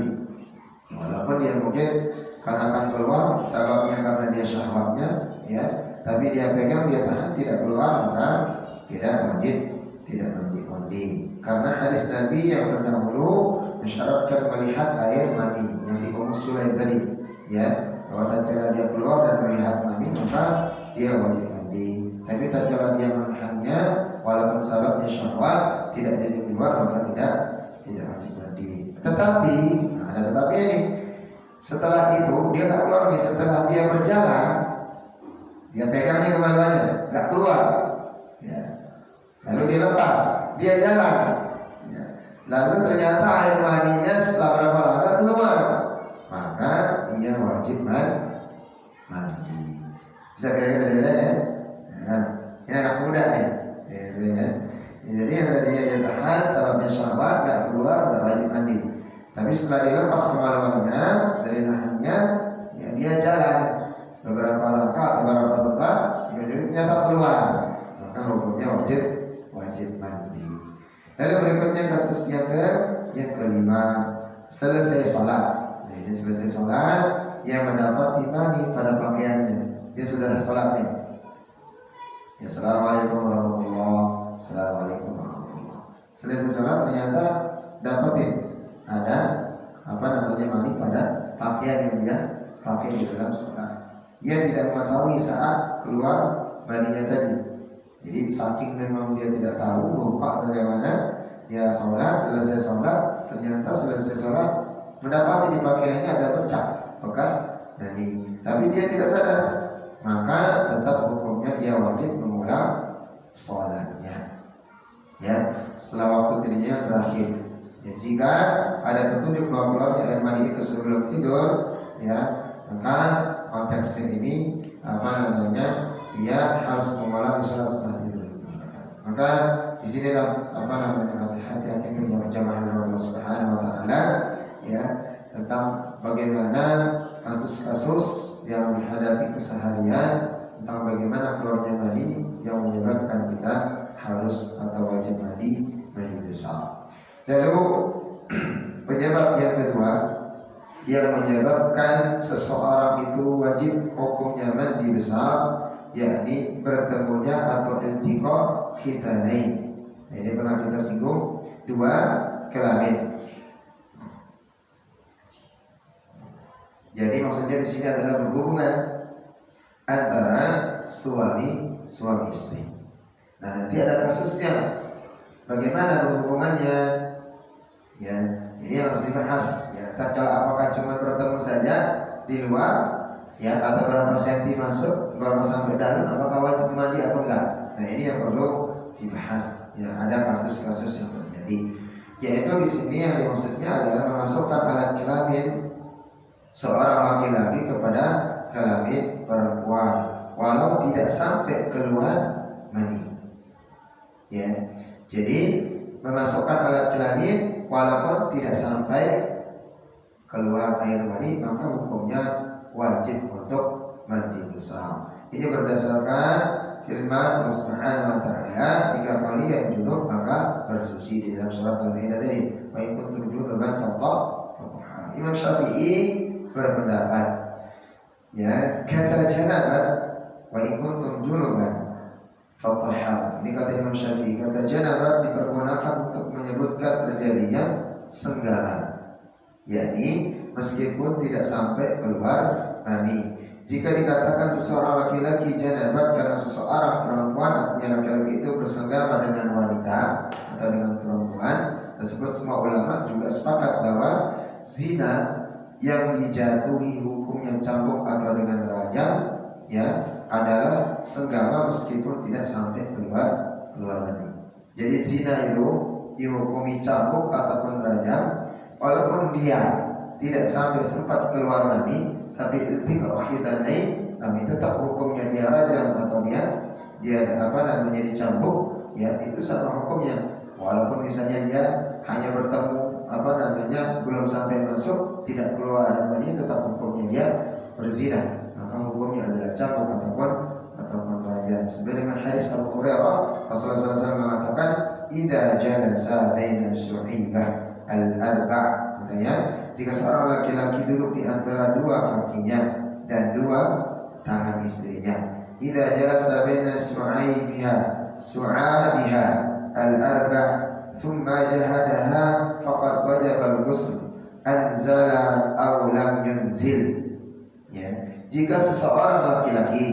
Walaupun dia mungkin karena akan keluar sebabnya karena dia syahwatnya, ya, tapi dia pegang, dia tahan tidak keluar, maka tidak wajib mandi. Karena hadis Nabi yang terdahulu mensyaratkan melihat air mani yang di Ummu Sulaim tadi, ya, bahwa tatkala dia keluar dan melihat mani maka dia wajib mandi. Tapi tatkala dia menahannya walaupun sebabnya syahwat tidak jadi keluar maka tidak wajib mandi. Tetapi ada tetapi ini, setelah itu dia tak keluar nih, setelah dia berjalan dia pegang nih kemaluannya nggak keluar, ya, lalu dia lepas, dia jalan, ya, lalu ternyata air maninya setelah berapa lama keluar, maka ia wajib mandi. Bisa kira-kira ya? Nah, ini anak muda nih, ya, dia tahan sebabnya syahwat nggak keluar nggak wajib mandi. Tapi setelah dilepas kemaluannya dari nahannya, ya dia jalan beberapa langkah atau beberapa tempat, kemudian tak keluar, maka hukumnya wajib mandi. Lalu berikutnya kasus yang kelima, selesai sholat. Jadi selesai sholat, dia mendapati mani pada pakaiannya. Dia sudah sholat nih. Ya, Assalamualaikum warahmatullahi wabarakatuh. Assalamualaikum warahmatullahi wabarakatuh. Selesai sholat ternyata dapetin ada mani pada pakaian yang dia pakai di dalam sholat. Dia tidak mengetahui saat keluar maninya tadi. Jadi saking memang dia tidak tahu, lupa bagaimana, dia sholat, selesai sholat, ternyata selesai sholat mendapati di pakaiannya ada bekas mani. Tapi dia tidak sadar, maka tetap hukumnya ia wajib mengulang sholatnya. Ya, setelah waktu tidurnya berakhir. Ya, jika ada petunjuk bahwa keluarnya air mani itu sebelum tidur, ya, maka konteksnya ini dia harus mengulang sholat setelah tidur. Maka di sini hati-hati dengan jamaah Allah Subhanahu Wa Taala, ya, tentang bagaimana kasus-kasus yang dihadapi keseharian, tentang bagaimana keluarnya mani yang menyebabkan kita harus atau wajib mandi besar. Lalu penyebab yang kedua yang menyebabkan seseorang itu wajib hukumnya mandi besar, yakni bertemunya atau iltiqa khitanain. Ini pernah kita singgung, dua kelamin. Jadi maksudnya di sini adalah berhubungan antara suami istri. Nah, nanti ada kasusnya. Bagaimana berhubungannya? Ya, ini yang harus dibahas. Ya, kalau apakah cuma bertemu saja di luar, ya, atau berapa senti masuk, berapa sampai dalam, apakah wajib mandi atau enggak? Nah, ini yang perlu dibahas. Ya, ada kasus-kasus yang terjadi. Yaitu di sini yang dimaksudnya adalah memasukkan alat kelamin seorang laki-laki kepada kelamin perempuan, walau tidak sampai keluar mani. Ya, jadi memasukkan alat kelamin walaupun tidak sampai keluar air mani, maka hukumnya wajib untuk mandi besar. Ini berdasarkan firman Allah Subhanahu Wa Taala, 3 kali yang junub maka bersuci di dalam surat Al-Maidah tadi. Wa in kuntum junuban fatahharu. Imam Syafi'i berpendapat, ya, kata janabat wa in kuntum junuban fatahharu. Ini kata Imam Syafi'i, kata janabat dipergunakan untuk menyebutkan terjadinya senggama, yakni meskipun tidak sampai keluar mani. Jika dikatakan seseorang laki-laki janabat karena seseorang perempuan, artinya laki-laki itu bersenggama dengan wanita atau dengan perempuan, tersebut semua ulama juga sepakat bahwa zina yang dijatuhi hukumnya cambuk atau dengan rajam, ya, adalah senggama meskipun tidak sampai keluar mani. Jadi zina itu dihukumi cambuk ataupun rajam walaupun dia tidak sampai sempat keluar mani, tapi iltiqa khitanain, tapi tetap hukumnya dia rajam atau dia dicambuk, ya, itu sama hukumnya. Walaupun misalnya dia hanya bertemu belum sampai masuk, tidak keluar air mani, tetap hukumnya dia berzina, maka hukumnya adalah cambuk ataupun rajam. Sesuai dengan hadis Abu Hurairah, Rasulullah SAW mengatakan, "Idza jalasa baina syu'ibah al-arba'." Katanya, jika seorang laki-laki duduk di antara dua kakinya dan dua tangan istrinya, idza jalasa baina su'abiha al-arba' thumma jahadaha faqad wajaba al-ghusl anzala aw lam yunzil. Ya, jika seseorang laki-laki,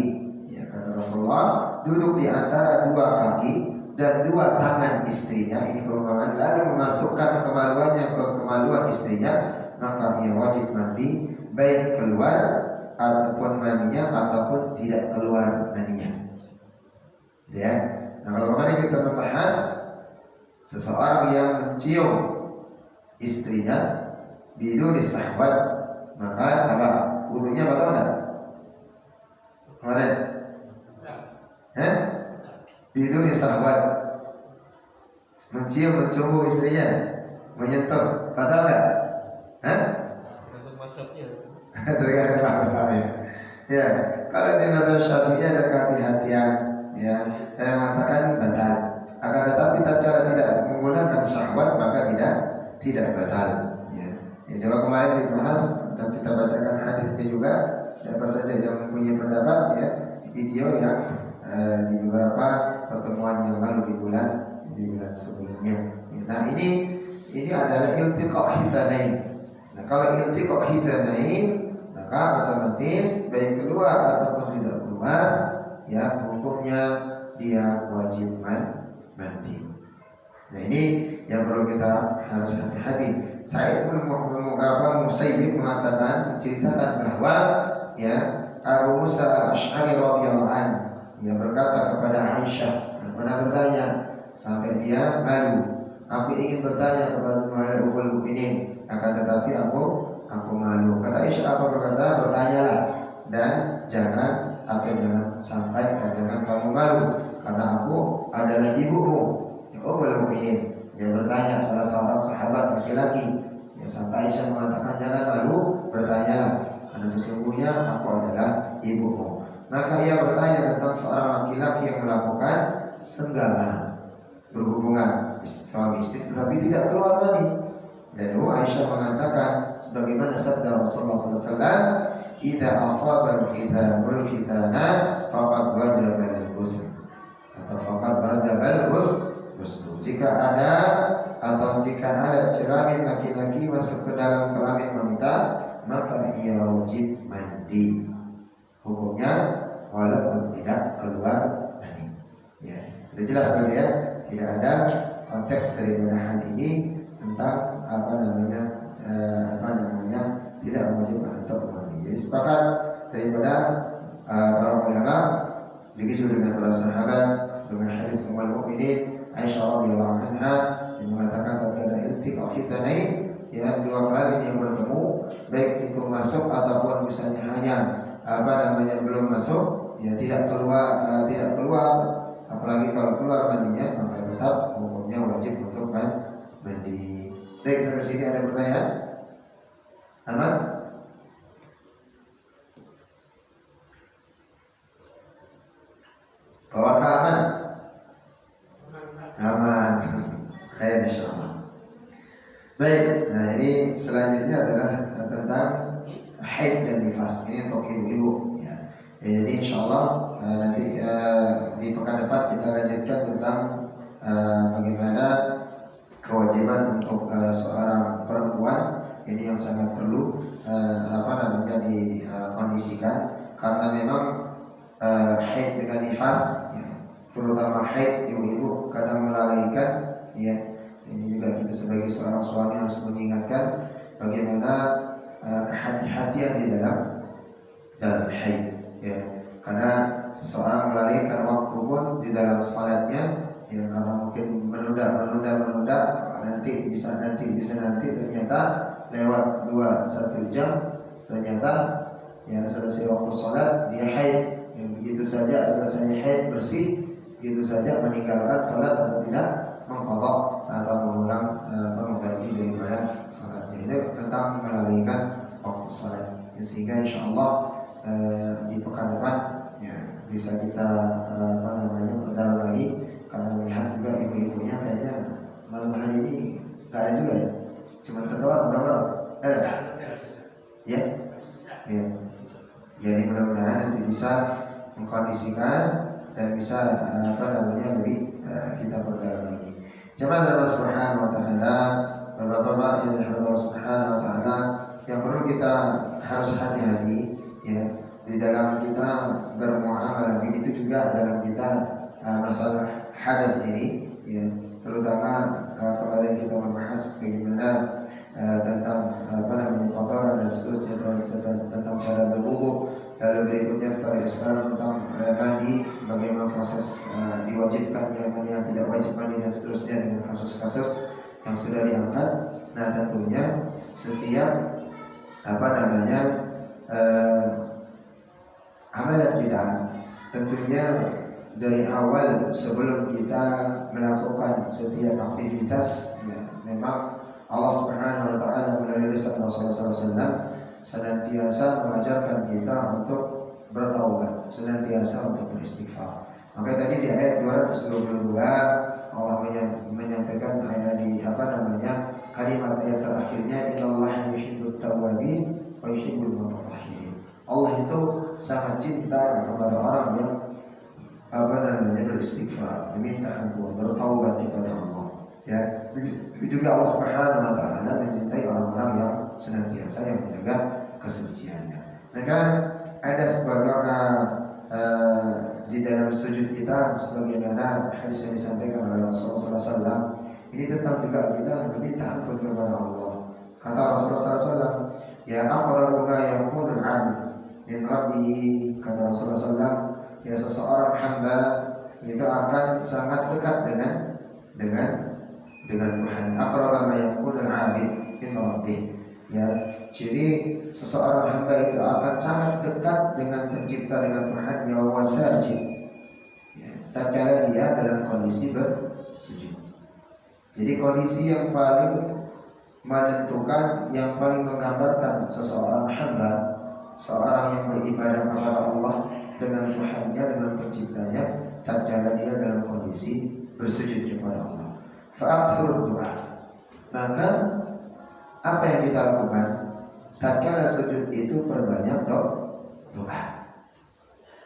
ya, kata Rasulullah, duduk di antara dua kaki dan dua tangan istrinya, ini perumpamaan, lalu memasukkan kemaluannya ke kemaluan istrinya, maka ia wajib mandi, baik keluar ataupun maninya ataupun tidak keluar maninya. Ya, nah, kalau kemarin kita membahas seseorang yang mencium istrinya biduni syahwat, maka apa? Wudunya batal nggak? Kemarin? Biduni syahwat, mencium, mencumbu istrinya, menyentuh, batal nggak? Hah? Tergantung mazhabnya. Tergantung mazhabnya. Ya, kalau di mazhab Syafi'i ada kehati-hatian, ya, saya mengatakan batal. Akan tetapi tatkala tidak menggunakan syahwat maka tidak batal. Ya, coba kemarin dibahas dan kita bacakan hadisnya juga. Siapa saja yang mempunyai pendapat ya di video yang di beberapa pertemuan yang lalu di bulan sebelumnya. Nah ini adalah iltiqa hitanain. Nah kalau iltiqa hitanain maka otomatis baik keluar ataupun tidak keluar ya hukumnya dia wajib mandi. Nah ini yang perlu kita harus hati-hati. Saya itu Musayyib mengatakan menceritakan bahwa ya Abu Musa al-Ash'ari radhiyallahu anhu yang berkata kepada Aisyah dan pernah bertanya sampai dia malu, aku ingin bertanya kepada Ummul Mukminin akan tetapi aku malu. Kata Aisyah apa berkata, bertanyalah dan jangan sampai dan jangan kamu malu karena aku adalah ibumu ya Ummul Mukminin. Dia bertanya salah seorang sahabat laki-laki ya, sampai Aisyah mengatakan jangan malu, bertanyalah karena sesungguhnya aku adalah ibumu. Maka ia bertanya tentang seorang laki-laki yang melakukan senggama berhubungan suami istri tetapi tidak keluar mani. Dan Aisyah mengatakan sebagaimana sabda Rasulullah SAW, "Idza asaba al-khitanul khitana faqad wajaba al-ghusl." Atau faqad wajaba al-ghusl. Jika ada kelamin laki-laki masuk ke dalam kelamin wanita, maka ia wajib mandi. Hukumnya walaupun tidak keluar mani. Ya, sudah jelas kan ya? Tidak ada konteks daripada hal ini tentang tidak mewajibkan untuk mandi. Jadi sepakat daripada para ulama begitu dengan para sahabat dengan hadis Ummul Mukminin Aisyah radhiyallahu anha yang mengatakan tatkala iltiqa khitanain ya dua kelamin yang bertemu baik itu masuk ataupun misalnya hanya belum masuk ya tidak keluar apalagi kalau keluar mandinya maka tetap hukumnya wajib untuk mandi. Baik, sampai sini ada pertanyaan? Aman? Apakah aman? Aman. Khair insyaallah. Baik, nah ini selanjutnya adalah tentang haid dan nifas. Ini untuk ibu-ibu ya. Jadi insyaallah nanti di pekan depan kita lanjutkan tentang bagaimana kewajiban untuk seorang perempuan ini yang sangat perlu dikondisikan karena memang haid dengan nifas ya, terutama haid ibu-ibu kadang melalaikan ya. Ini juga kita sebagai seorang suami harus mengingatkan bagaimana kehati-hatian di dalam haid ya. Karena seseorang melalaikan waktu pun di dalam salatnya ya, karena mungkin menunda nanti bisa ternyata lewat 1 jam ternyata ya selesai waktu sholat dia haid ya, begitu saja selesai haid bersih begitu saja meninggalkan sholat atau tidak mengqadha atau mengulang mengganti daripada sholatnya. Itu tentang melalaikan waktu sholat ya, sehingga insyaallah di pekan depan ya bisa kita perdalam lagi karena melihat juga ibu-ibunya kayaknya malam hari ini nggak ada juga ya, cuma satu orang berapa orang? Ada? Ya, ya. Jadi mudah-mudahan nanti bisa mengkondisikan dan bisa lebih kita perdalam lagi. Jemaah Allah Subhanahu Wa Taala, bapak-bapak yang dirahmati Allah Subhanahu Wa Taala, yang perlu kita harus hati-hati ya di dalam kita bermuamalah begitu juga dalam kita masalah hadas ini ya, terutama kemarin kita membahas bagaimana tentang kotoran dan seterusnya tentang cara berwudu, lalu berikutnya sekarang tentang mandi, bagaimana proses diwajibkannya mandi yang tidak wajib mandi dan seterusnya dengan kasus-kasus yang sudah diangkat. Nah tentunya setiap amalan kita tentunya dari awal sebelum kita melakukan setiap aktivitas, ya, memang Allah Subhanahu wa taala melalui lisan Rasulullah SAW senantiasa mengajarkan kita untuk bertaubat, senantiasa untuk beristighfar. Maka tadi di ayat 222 Allah menyampaikan ayat di kalimat ayat terakhirnya, innallaha yuhibbut tawwabin wa yuhibbul mutatahhirin. Allah itu sangat cinta kepada orang yang beristighfar, meminta ampun, bertaubat kepada Allah. Ya, juga Allah Subhanahu wa taala mencintai orang-orang yang senantiasa yang menjaga kesuciannya. Maka ada sebuah doa di dalam sujud kita sebagaimana hadis yang disampaikan oleh Rasulullah SAW. Ini tentang juga kita meminta ampun kepada Allah. Kata Rasulullah SAW, ya aqrabu ma yakunu al-'abd min rabbih. Kata Rasulullah SAW, ya seseorang hamba itu akan sangat dekat dengan Tuhan. Aqrabu ma yakunu al-'abd min rabbih. Ya, jadi seseorang hamba itu akan sangat dekat dengan pencipta, dengan Tuhan, ya wasajid. Ya, tatkala dia dalam kondisi bersujud. Jadi kondisi yang paling menentukan, yang paling menggambarkan seseorang hamba, seorang yang beribadah kepada Allah dengan Tuhannya, dengan penciptanya, tatkala dia dalam kondisi bersujud kepada Allah. Fa'akthur doa. Maka apa yang kita lakukan? Tatkala sujud itu perbanyak doa.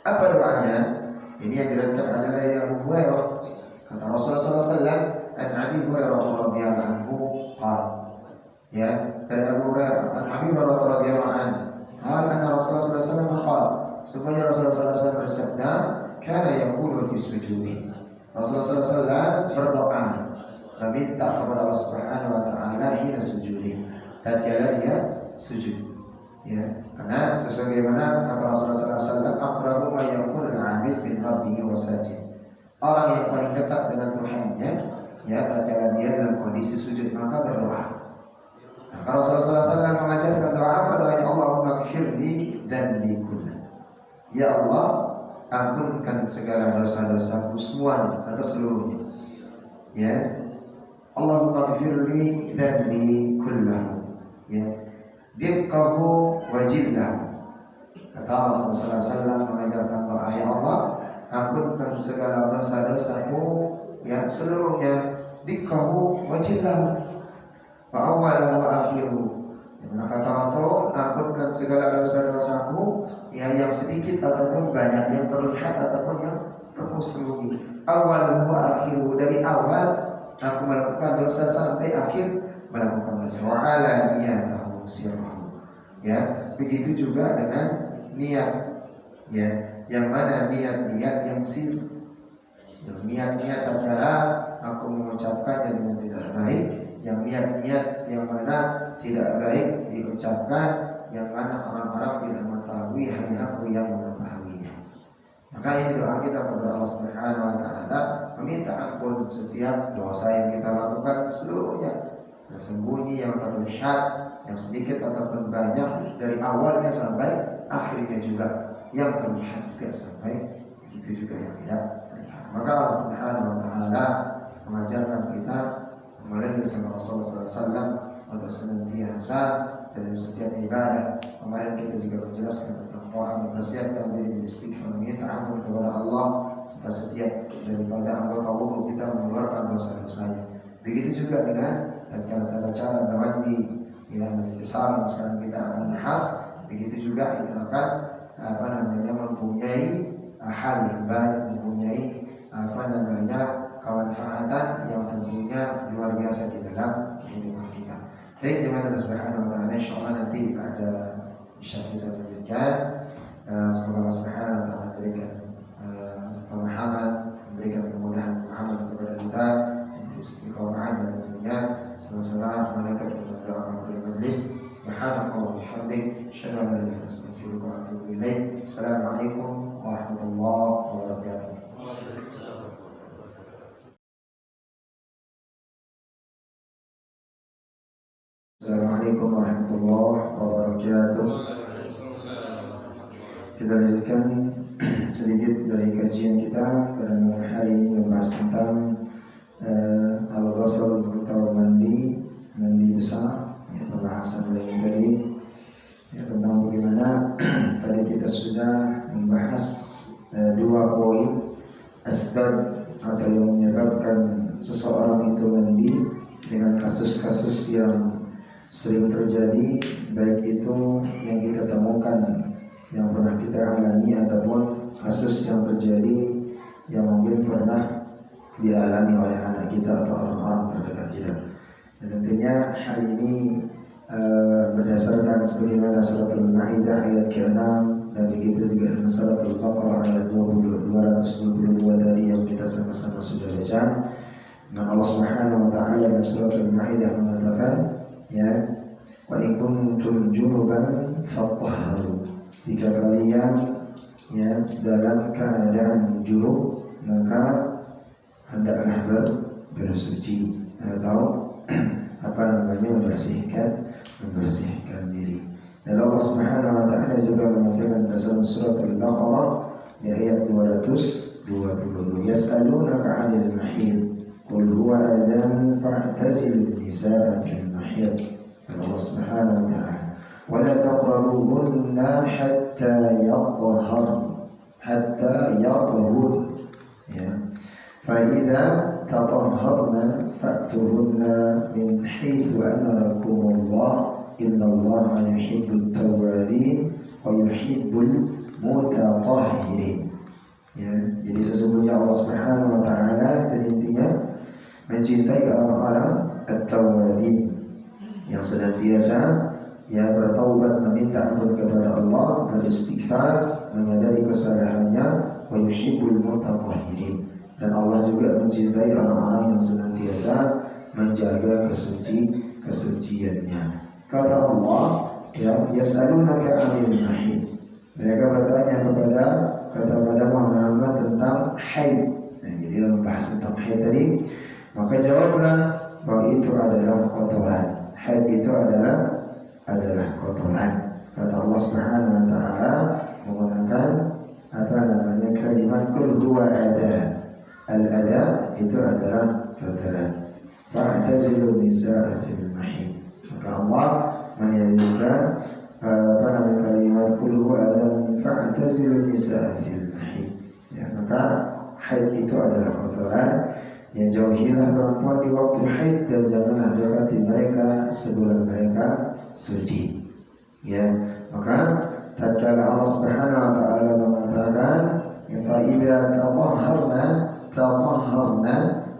Apa doanya? Ini yang diriwayatkan oleh Abu Hurairah. Kata Rasulullah SAW, an Abi Hurairah radhiyallahu anhu qala, ya, dari Abu Hurairah, an Abi Hurairah radhiyallahu anhu qala anna Rasulullah SAW qala, sebenarnya Rasulullah SAW bersabda, kana yaqulu fi sujudi. Rasulullah SAW berdoa, meminta kepada Allah Subhanahu wa taala hina sujudi, tatkala dia sujud. Ya, karena sebagaimana kata Rasulullah SAW, aqrabu ma yakunu al-'abd min rabbihi wa sajid. Orang yang paling dekat dengan Tuhannya, ya, tatkala dia dalam kondisi sujud, maka berdoa. Nah, kalau Rasulullah SAW mengajarkan doa apa? Doanya Allahumma ighfirli dzanbi kulli. Ya Allah, ampunkan segala dosa-dosaku semuanya atau seluruhnya. Ya, Allahumma ighfirli dzanbi kullahu. Ya, diqqahu wa jillahu. Kata Rasulullah SAW mengajarkan doa, ya Allah, ampunkan segala dosa-dosaku yang seluruhnya, diqqahu wa jillahu, wa awwalahu wa akhiruhu. Maka kata Rasul, ampunkan segala dosa-dosaku, ya, yang sedikit ataupun banyak, yang terlihat ataupun yang tersembunyi. Awwaluhu wa akhiruhu, dari awal aku melakukan dosa sampai akhir melakukan dosa. Wa alaniyatahu sirrahu. Ya, begitu juga dengan niat, ya, yang mana niat-niat yang sir. Niat-niat tatkala aku mengucapkannya dengan tidak baik, yang niat-niat yang mana tidak baik diucapkan, yang mana orang-orang tidak mengetahui, hanya aku yang mengetahuinya. Maka ini doa kita kepada Allah Subhanahu wa taala, meminta ampun setiap dosa yang kita lakukan seluruhnya, tersembunyi, yang terlihat, yang sedikit ataupun banyak, dari awalnya sampai akhirnya juga, yang terlihat juga sampai begitu juga yang tidak terlihat. Maka Allah Subhanahu wa taala mengajarkan kita melalui sama Rasulullah SAW untuk senantiasa dalam setiap ibadah. Kemarin kita juga menjelaskan tentang doa, mempersiapkan diri beristighfar, meminta ampun kepada Allah setiap daripada anggota wudu kita mengeluarkan dosa-dosanya. Begitu juga dengan tata cara bermandi, yang besar sekarang kita akan bahas. Begitu juga kita akan mempunyai hal yang baik, mempunyai kemanfaatan yang tentunya luar biasa di dalam kehidupan kita. Baik, teman-teman Subhanahu wa taala, insyaallah nanti pada isya kita lanjutkan. Semoga Allah Subhanahu wa taala berikan pemahaman, memberikan kemudahan pemahaman kepada kita, istiqomah, dan tentunya sama-sama menutup dengan doa kepada majelis. Subhanallah wa bihamdihi, asyhadu an la ilaha illa anta, astaghfiruka wa atubu ilaik. Assalamualaikum warahmatullahi wabarakatuh. Assalamualaikum warahmatullahi wabarakatuh. Kita lanjutkan sedikit dari kajian kita pada malam hari ini membahas tentang al-ghusl atau mandi besar. Ya, pembahasan yang tadi ya, tentang bagaimana tadi kita sudah membahas dua poin asbab atau yang menyebabkan seseorang itu mandi dengan kasus-kasus yang sering terjadi, baik itu yang kita temukan yang pernah kita alami ataupun kasus yang terjadi yang mungkin pernah dialami oleh anak kita atau orang-orang terdekat kita. Dan tentunya hal ini berdasarkan sebagaimana surat Al-Maidah ayat ke-6 dan begitu juga dengan surat Al-Baqarah ayat 222 tadi yang kita sama-sama sudah baca. Dan Allah Subhanahu wa taala dalam surat Al-Maidah mengatakan, ya, wa in kuntum junuban fatahharu. Jika kalian ya dalam keadaan junub, maka hendaklah bersuci atau membersihkan diri. Dan Allah Subhanahu wa taala juga menyampaikan dalam surat Al-Baqarah di ayat 222, yas'alunaka 'anil mahid qul huwa adan fa'tazilun nisaa fil mahid. Allah Subhanahu wa taala ولا تقربوهن حتى يطهرن فإذا تطهرن فأتوهن من حيث أمركم الله إن الله يحب التوابين ويحب المتطهرين. Ya, jadi sesungguhnya Allah Subhanahu wa taala intinya mencintai orang-orang at-tawwabin yang senantiasa ya bertaubat, meminta ampun kepada Allah, beristighfar, menyadari kesalahannya, wa yuhibbul mutatahhirin. Dan Allah juga mencintai orang-orang yang senantiasa menjaga kesuciannya. Kata Allah, ya, yas'alunaka 'anil mahid. Mereka bertanya kepada Muhammad tentang haid. Nah, jadi dalam bahas tentang haid tadi, maka jawablah bahwa itu adalah kotoran. Haid itu adalah kotoran. Kata Allah Subhanahu wa taala menggunakan kalimat kul huwa ada. Al-ada itu adalah kotoran. Fa'tazilu nisaa fil mahid. Maka Allah menyebutkan kalimat kul huwa ada fa'tazilu nisaa fil mahid. Ya, maka haid itu adalah kotoran. Ya, jauhilah perempuan di waktu haid dan janganlah dekati mereka sebelum mereka suci. Ya, maka tatkala Allah Subhanahu wa taala mengatakan fa idza tatahharna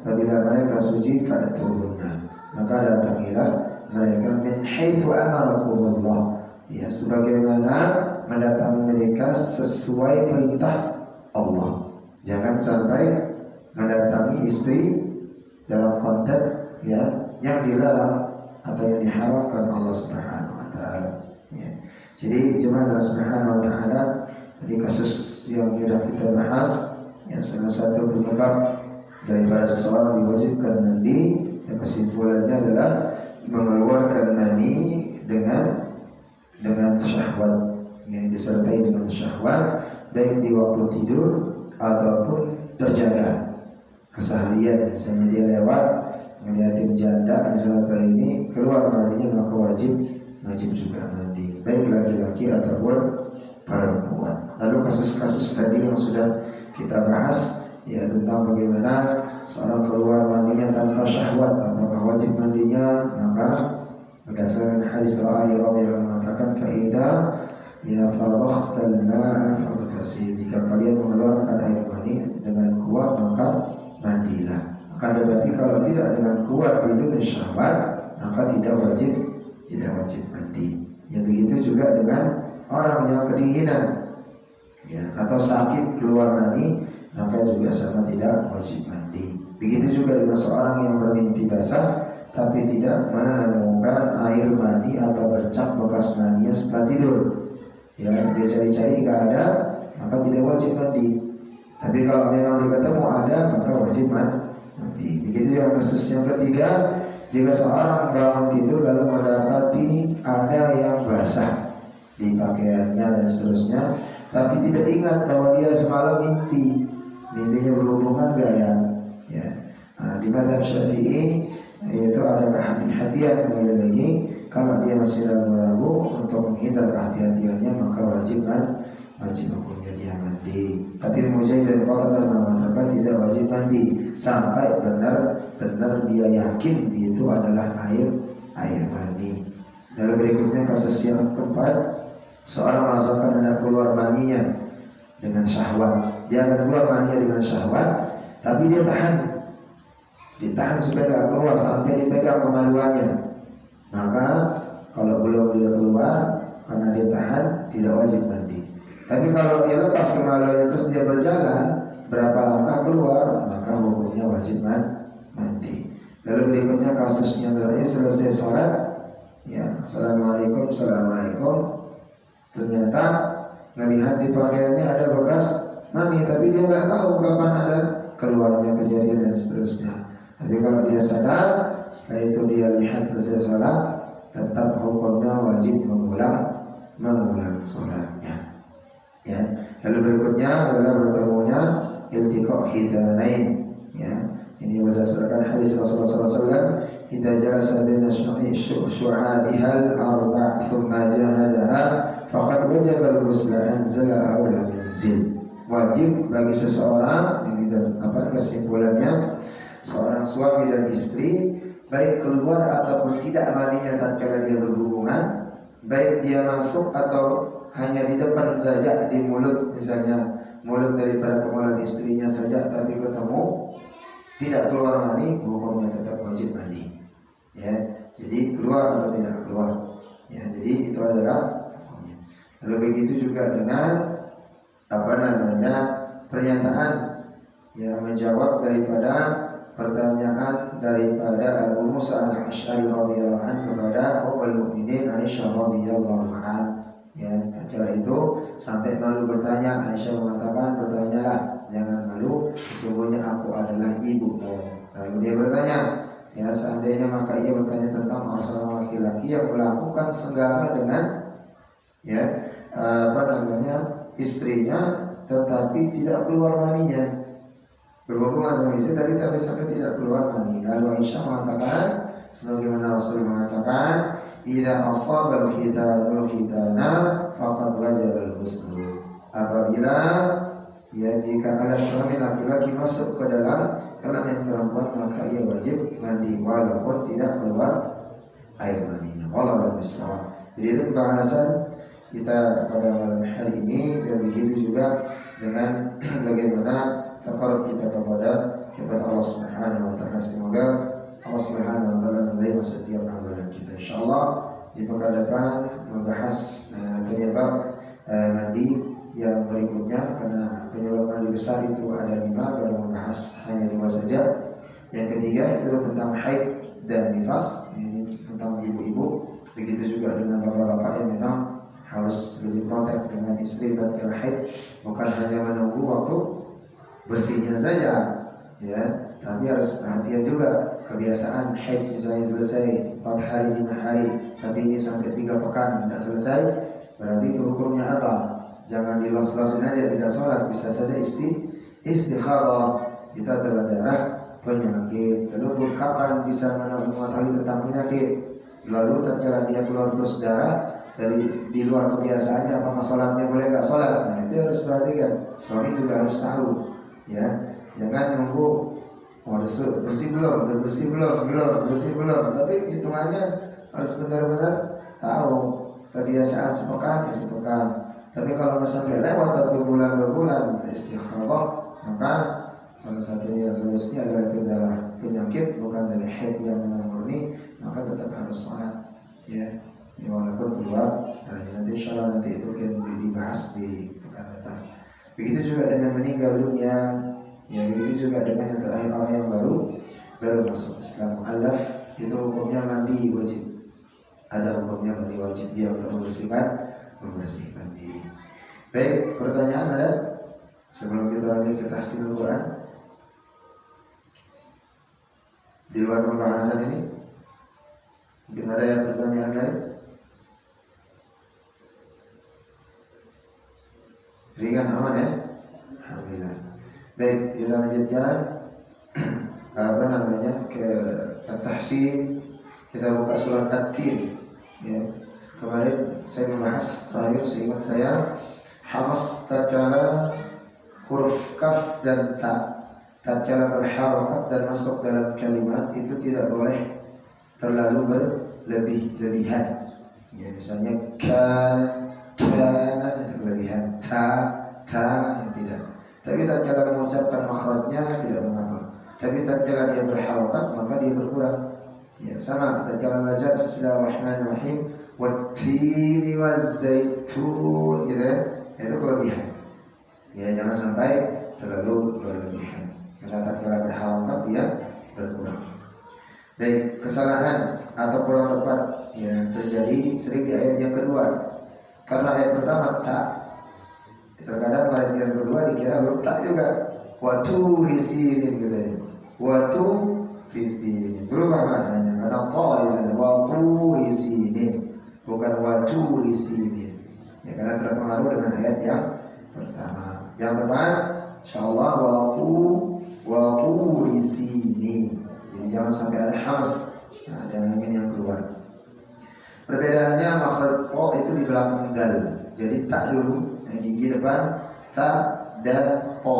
apabila mereka suci fa'tuhunna, maka datangilah mereka min haitsu amarakumullah, ya, sebagaimana mendatangi mereka sesuai perintah Allah. Jangan sampai mendatangi istri dalam konteks ya yang dilarang atau yang diharamkan Allah Subhanahu wa taala. Ya. Jadi jemaah Allah Subhanahu wa taala di kasus yang sudah kita bahas, ya, salah satu penyebab daripada seseorang diwajibkan mandi, yang kesimpulannya adalah mengeluarkan mani dengan syahwat, yang disertai dengan syahwat baik di waktu tidur ataupun terjaga. Keseharian, misalnya dia lewat melihatin janda misalnya kali ini keluar mandinya, maka wajib juga mandi, baik laki-laki ataupun perempuan. Lalu kasus-kasus tadi yang sudah kita bahas, ya, tentang bagaimana seorang keluar mandinya tanpa syahwat, apakah wajib mandinya? Maka berdasarkan hadis Ali radhiyallahu mengatakan faida ya faraghtal ma'a faghtasil. Jika kalian mengeluarkan air mani dengan kuat maka mandilah. Akan tetapi kalau tidak dengan kuat bidun syahwat, maka tidak wajib mandi. Ya, begitu juga dengan orang yang kedinginan, ya, atau sakit keluar mani, maka juga sama tidak wajib mandi. Begitu juga dengan seorang yang bermimpi basah tapi tidak menemukan air mani atau bercak bekas maninya setelah tidur. Ya, dia cari-cari nggak ada, maka tidak wajib mandi. Tapi kalau memang ketemu ada, maka wajib mandi. Begitu yang kasus yang ketiga, jika seorang bangun tidur lalu mendapati ada yang basah di pakaiannya dan seterusnya, tapi tidak ingat bahwa dia semalam mimpinya berhubungan gak ya? Ya. Nah, di mazhab Syafi'i itu ada kehati-hatian kembali lagi. Kalau dia masih ragu-ragu, untuk menghindar kehati-hatiannya maka wajib hukumnya dia mandi. Tapi Mujahid dan Qatadah mengatakan tidak wajib mandi sampai benar-benar dia yakin itu adalah air mani. Lalu berikutnya kasus yang keempat, seorang merasakan hendak keluar maninya dengan syahwat. Dia akan keluar maninya dengan syahwat, tapi dia ditahan supaya tidak keluar sampai dipegang kemaluannya. Maka kalau belum dia keluar karena dia tahan, tidak wajib mandi. Tapi kalau dia lepas kemaluannya terus dia berjalan berapa langkah keluar, maka hukumnya wajib mandi. Lalu berikutnya kasusnya adalah selesai sholat, ya, assalamualaikum, ternyata melihat di pakaiannya ada bekas mani, tapi dia nggak tahu kapan ada keluarnya kejadian dan seterusnya. Tapi kalau dia sadar, setelah itu dia lihat selesai sholat, tetap hukumnya wajib mengulang sholatnya. Ya. Lalu berikutnya adalah bertemunya iltiqa' khitanain. Ya. Ini berdasarkan hadis Rasulullah SAW, "Idza jalasa baina syu'abihal arba' thumma jahadaha faqad wajaba al-ghusl anzala aw lam yanzil." Wajib bagi seseorang, ini kesimpulannya, seorang suami dan istri baik keluar ataupun tidak maninya tatkala dia berhubungan, baik dia masuk atau hanya di depan saja, di mulut misalnya, mulut daripada kemaluan istrinya saja, tapi ketemu tidak keluar mani, hukumnya tetap wajib mandi. Ya, jadi keluar atau tidak keluar. Ya, jadi itu adalah hukumnya. Lalu begitu juga dengan pernyataan yang menjawab daripada pertanyaan daripada Abu Musa al-Asy'ari radhiyallahu anhu kepada Ummul Mukminin Aisyah radhiyallahu anha. Ya, setelah itu sampai malu bertanya, Aisyah mengatakan, "Bertanyalah, jangan malu, sesungguhnya aku adalah ibumu." Lalu dia bertanya, ya seandainya maka ia bertanya tentang seorang laki-laki yang melakukan senggama dengan istrinya tetapi tidak keluar maninya, berhubungan sama istri tapi sampai tidak keluar mani. Lalu Aisyah mengatakan, sebagaimana Rasul mengatakan, "Idza asaba al-khitanul khitana faqad wajaba al-ghusl." Apabila jika alat kelamin laki-laki masuk ke dalam kelamin perempuan, maka ia wajib mandi walaupun tidak keluar air maninya. Wallahu a'lam. Jadi itu pembahasan kita pada malam hari ini, dan begitu juga dengan bagaimana taqarrub kita kepada Allah Subhanahu wa taala. Semoga Allah Subhanahu wa taala menerima setiap amalan kita. Insyaallah di pekan depan membahas penyebab mandi yang berikutnya, karena penyebab mandi besar itu ada 5, baru membahas hanya 2 saja. Yang ketiga itu tentang haid dan nifas, ini tentang ibu-ibu. Begitu juga dengan bapak-bapak yang memang harus lebih protek dengan istri dan haid, bukan hanya menunggu waktu bersihnya saja, ya, tapi harus perhatian juga. Kebiasaan haid misalnya selesai 4 hari 5 hari, tapi ini sampai 3 pekan tidak selesai, berarti itu hukumnya apa? Jangan dilos-losin aja tidak sholat, bisa saja istikharah, itu adalah darah penyakit. Lalu kapan bisa mengetahui tentang penyakit? Lalu tatkala dia keluar terus darah dari di luar kebiasaannya, apakah sholatnya boleh nggak sholat? Nah itu harus perhatikan. Suami juga harus tahu, ya. Jangan nunggu bersih belum, tapi hitungannya harus benar-benar tahu. Kebiasaan sepekan ya sepekan. Tapi kalau sampai lewat 1 bulan 2 bulan istikharah, maka salah satunya solusinya adalah itu adalah penyakit, bukan dari haid yang murni, maka tetap harus sholat, ya. Walaupun keluar, nanti insyaallah nanti itu akan dibahas di pekan depan. Begitu juga dengan meninggal dunia, ya begitu juga dengan yang terakhir orang yang baru masuk Islam. Mu'allaf itu hukumnya mandi wajib. Ada hukumnya mandi wajib dia untuk membersihkan diri. Baik, pertanyaan ada? Sebelum kita lanjut ke tahsinul Quran, di luar pembahasan ini, mungkin ada yang pertanyaan lain? Ringan aman ya? Alhamdulillah. Baik, kita lanjutkan apa namanya ke tahsin. Kita buka surat At-Tin. Ya. Kemarin saya membahas terakhir seingat saya hamas tatkala huruf kaf dan ta tatkala berharakat dan masuk dalam kalimat itu tidak boleh terlalu berlebihan. Ya, misalnya kana itu berlebihan, ta tidak. Tapi tatkala mengucapkan makhrajnya tidak mengapa. Tapi tatkala dia berharakat maka dia berkurang. Ya, sama tatkala baca Bismillahirrahmanirrahim wat-tini waz-zaitun gitu ya. Itu kelebihan. Ya, jangan sampai terlalu berlebihan. Karena tatkala berharakat dia berkurang. Baik, kesalahan atau kurang tepat yang terjadi sering di ayat yang kedua. Karena ayat pertama ta, terkadang ayat yang kedua dikira huruf ta juga. Watu risinin gitu ya. Watu risinin. Berubah maknanya. Karena ta itu watu risinin, bukan watu risinin. Ya, karena terpengaruh dengan ayat yang pertama. Yang tepat, insyaallah watu risinin. Jadi jangan sampai ada hamas. Nah, jangan ingin yang keluar. Perbedaannya makhraj o itu di belakang dal. Jadi tak dulu, gigi depan ta dan o.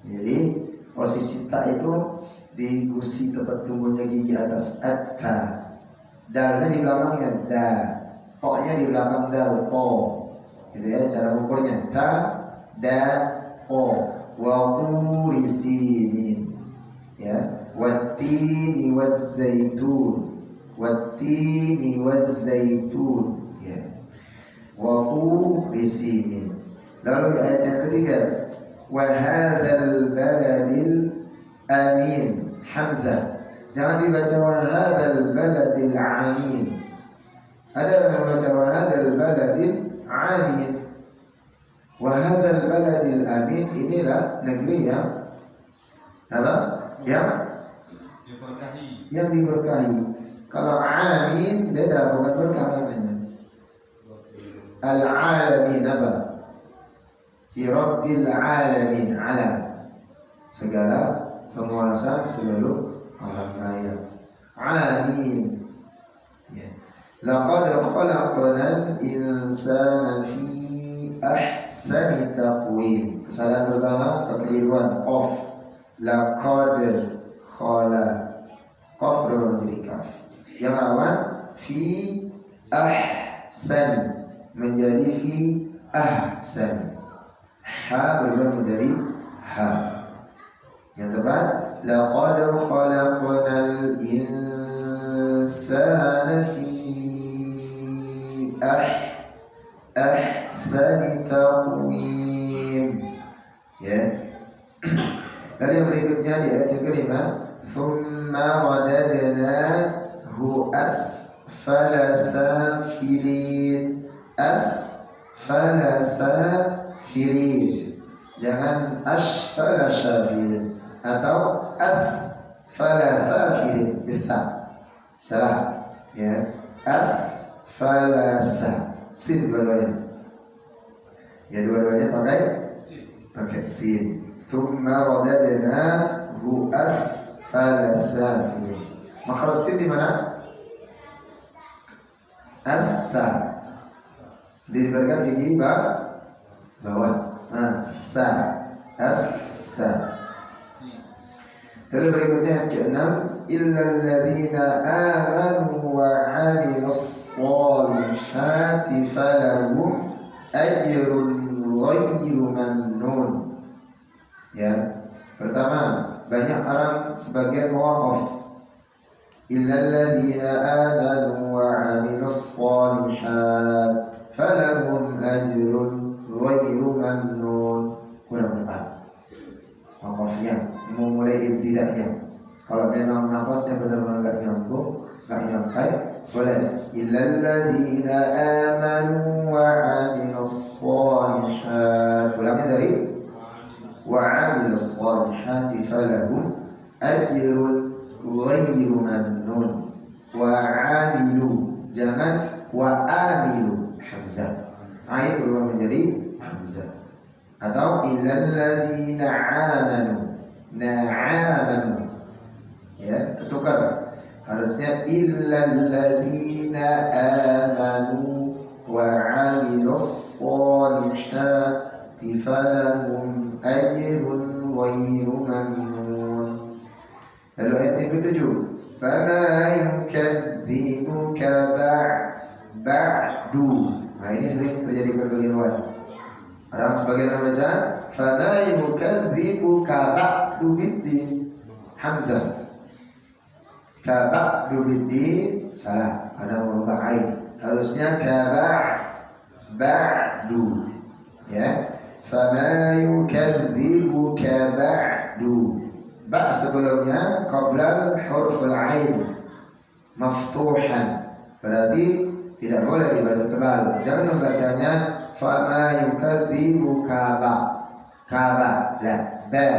Jadi posisi ta itu di gusi tempat tumbuhnya gigi atas at-ta. Dalnya di belakangnya da. O-nya di belakang dal o. Gitu ya cara ukurnya ta dan o. Wa risinin. Ya. Wat-tini waz-zaitun. Wat-tini waz-zaitun. Ya. Wa risinin. Lalu ayat yang ketiga, wa hadzal baladil amin. Hamzah. Jangan dibaca wa hadzal baladil amin. Ada yang membaca wa hadzal baladil amin. Wa hadzal baladil amin inilah negeri yang apa? Yang diberkahi. Kalau amin beda, bukan berkah namanya. Al-alamin apa? Fi rabbil alamin, alam. Segala penguasa seluruh alam raya. Amin. Ya. Laqad khalaqnal insana fi ahsani taqwim. Kesalahan pertama, kekeliruan of. Laqad khala qaf berubah menjadi kaf. Yang lawan fi ahsani menjadi fi ahsani. Ha berubah menjadi ha. Yang tepat laqad khalaqnal insana fi ahsani taqwim. Ya. Lalu yang berikutnya di ayat yang kelima, thumma radadnahu asfala safilin. Asfala safilin. Jangan asfala safilin atau asfala safilin bitha. Salah. Ya. Asfala sin dua-duanya. Ya dua-duanya pakai sin. Thumma radadnahu asfala safilin. Makhraj sin di mana? As-sa. Diberikan gigi bawah. Sa. As-sa. Lalu berikutnya yang keenam, illal ladzina amanu wa 'amilus shalihati falahum ajrun ghairu mamnun. Ya, pertama banyak orang sebagian mewakaf. Illal ladzina amanu wa 'amilus shalihat falahum ajrun ghairu mamnun. Kurang tepat wakafnya, memulai ibtida'nya. Kalau memang nafasnya benar-benar enggak nyambung, enggak nyampai, boleh illal ladzina amanu wa 'amilus shalihat. Ulangnya dari wa 'amilus shalihati falahum ajrun ghairu mamnun. Wa 'amilu, jangan wa amilu hamzah. Ayat berubah menjadi hamzah. atau illal ladzina amanu. Na'amanu. Ya, ketukar. Harusnya illal ladzina amanu wa 'amilus sholihati falahum ajrun ghairu mamnun. Lalu ayat yang ketujuh, fala yukadzibuka ba'du. Nah, ini sering terjadi kekeliruan. Orang sebagian membaca fala yukadzibuka ba'du biddin hamzah. Ka ba'du biddin salah, ada merubah ain. Harusnya ka ba'du. Ya. Fala yukadzibuka ba'du. Ba sebelumnya qabla huruful ain maftuhan, berarti tidak boleh dibaca tebal. Jangan membacanya fama yukadzibuka ba, kaba la ba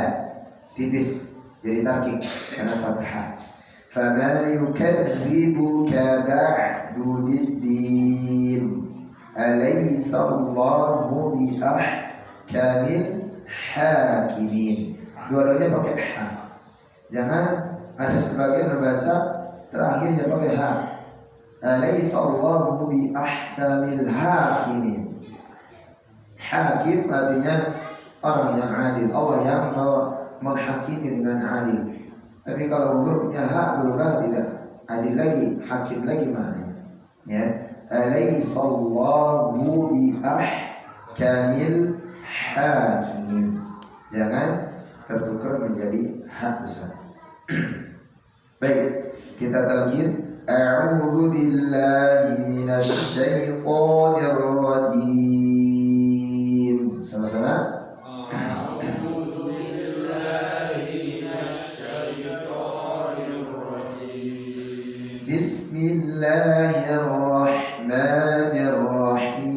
tipis jadi tarkik karena fathah. Fama yukadzibuka ba'du biddin alaysa Allahu bi ahkamil hakimin. Dua-duanya pakai ha. Jangan ada sebagian membaca terakhirnya pakai ha. Alaysa Allahu bi ahkamil hakimin. Hakim artinya orang yang adil, Allah yang menghakimi dengan adil. Tapi kalau hurufnya ha berubah tidak adil lagi, hakim lagi maknanya. Ya, alaysa Allahu bi ahkamil hakimin. Jangan tertukar menjadi hak besar. Baik, kita talqin. A'udzu billahi minasy syaithanir rajim. Sama-sama. A'udzu billahi minasy syaithanir rajim. Bismillahirrahmanirrahim.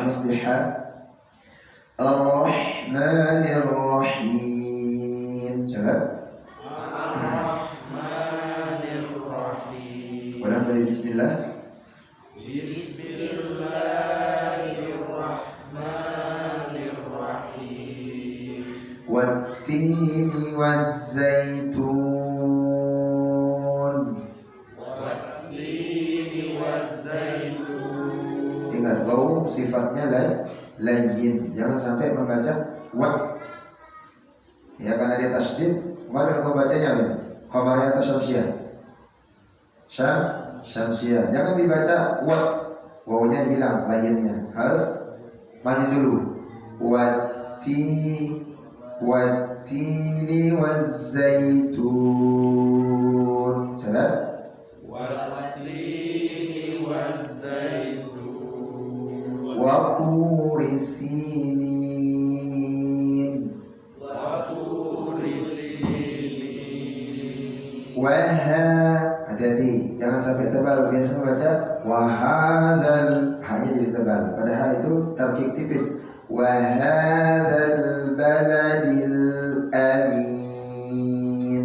Muslihat Ar-Rahmanir Rahim. Coba Ar-Rahmanir Rahim. ulang dari bismillah. Bismillahirrahmanirrahim. Wat-tini waz-zaitun. Wat-tini waz-zaitun. Ingat bau sifatnya layyin, jangan sampai membaca wat. Ya, karena dia tasydid, kemarin kau bacanya apa? Qamariyah atau syamsiyah? Syamsiyah. Jangan dibaca wat, wawunya hilang, layyinnya harus maju dulu. Wat-tini waz-zaitun. Coba. Wat-tini waz-zaitun. Wa-turi sinin. Wa-turi sinin. Hati-hati, jangan sampai tebal. Biasa membaca wahadal, hanya jadi tebal. Padahal itu tarkik tipis. Wahadal baladil amin.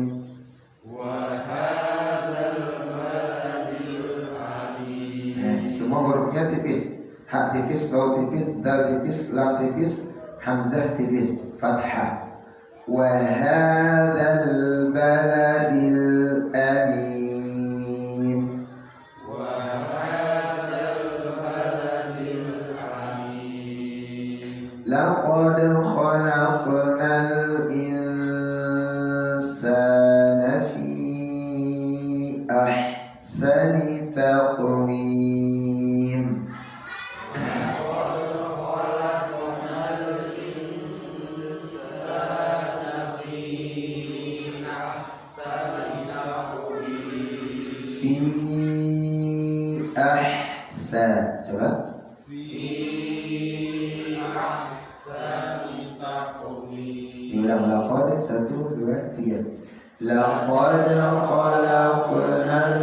Wahadal baladil amin. Semua hurufnya tipis. Ha tipis, waw tipis, dal tipis, lam tipis, hamzah tipis, fathah. Wa hadzal baladil amin. Wa hadzal baladil amin. Laqad khalaqnal insana fi ahsani taqwim. Coba. Diulang laqad 1 2 3. Laqad khalaqnal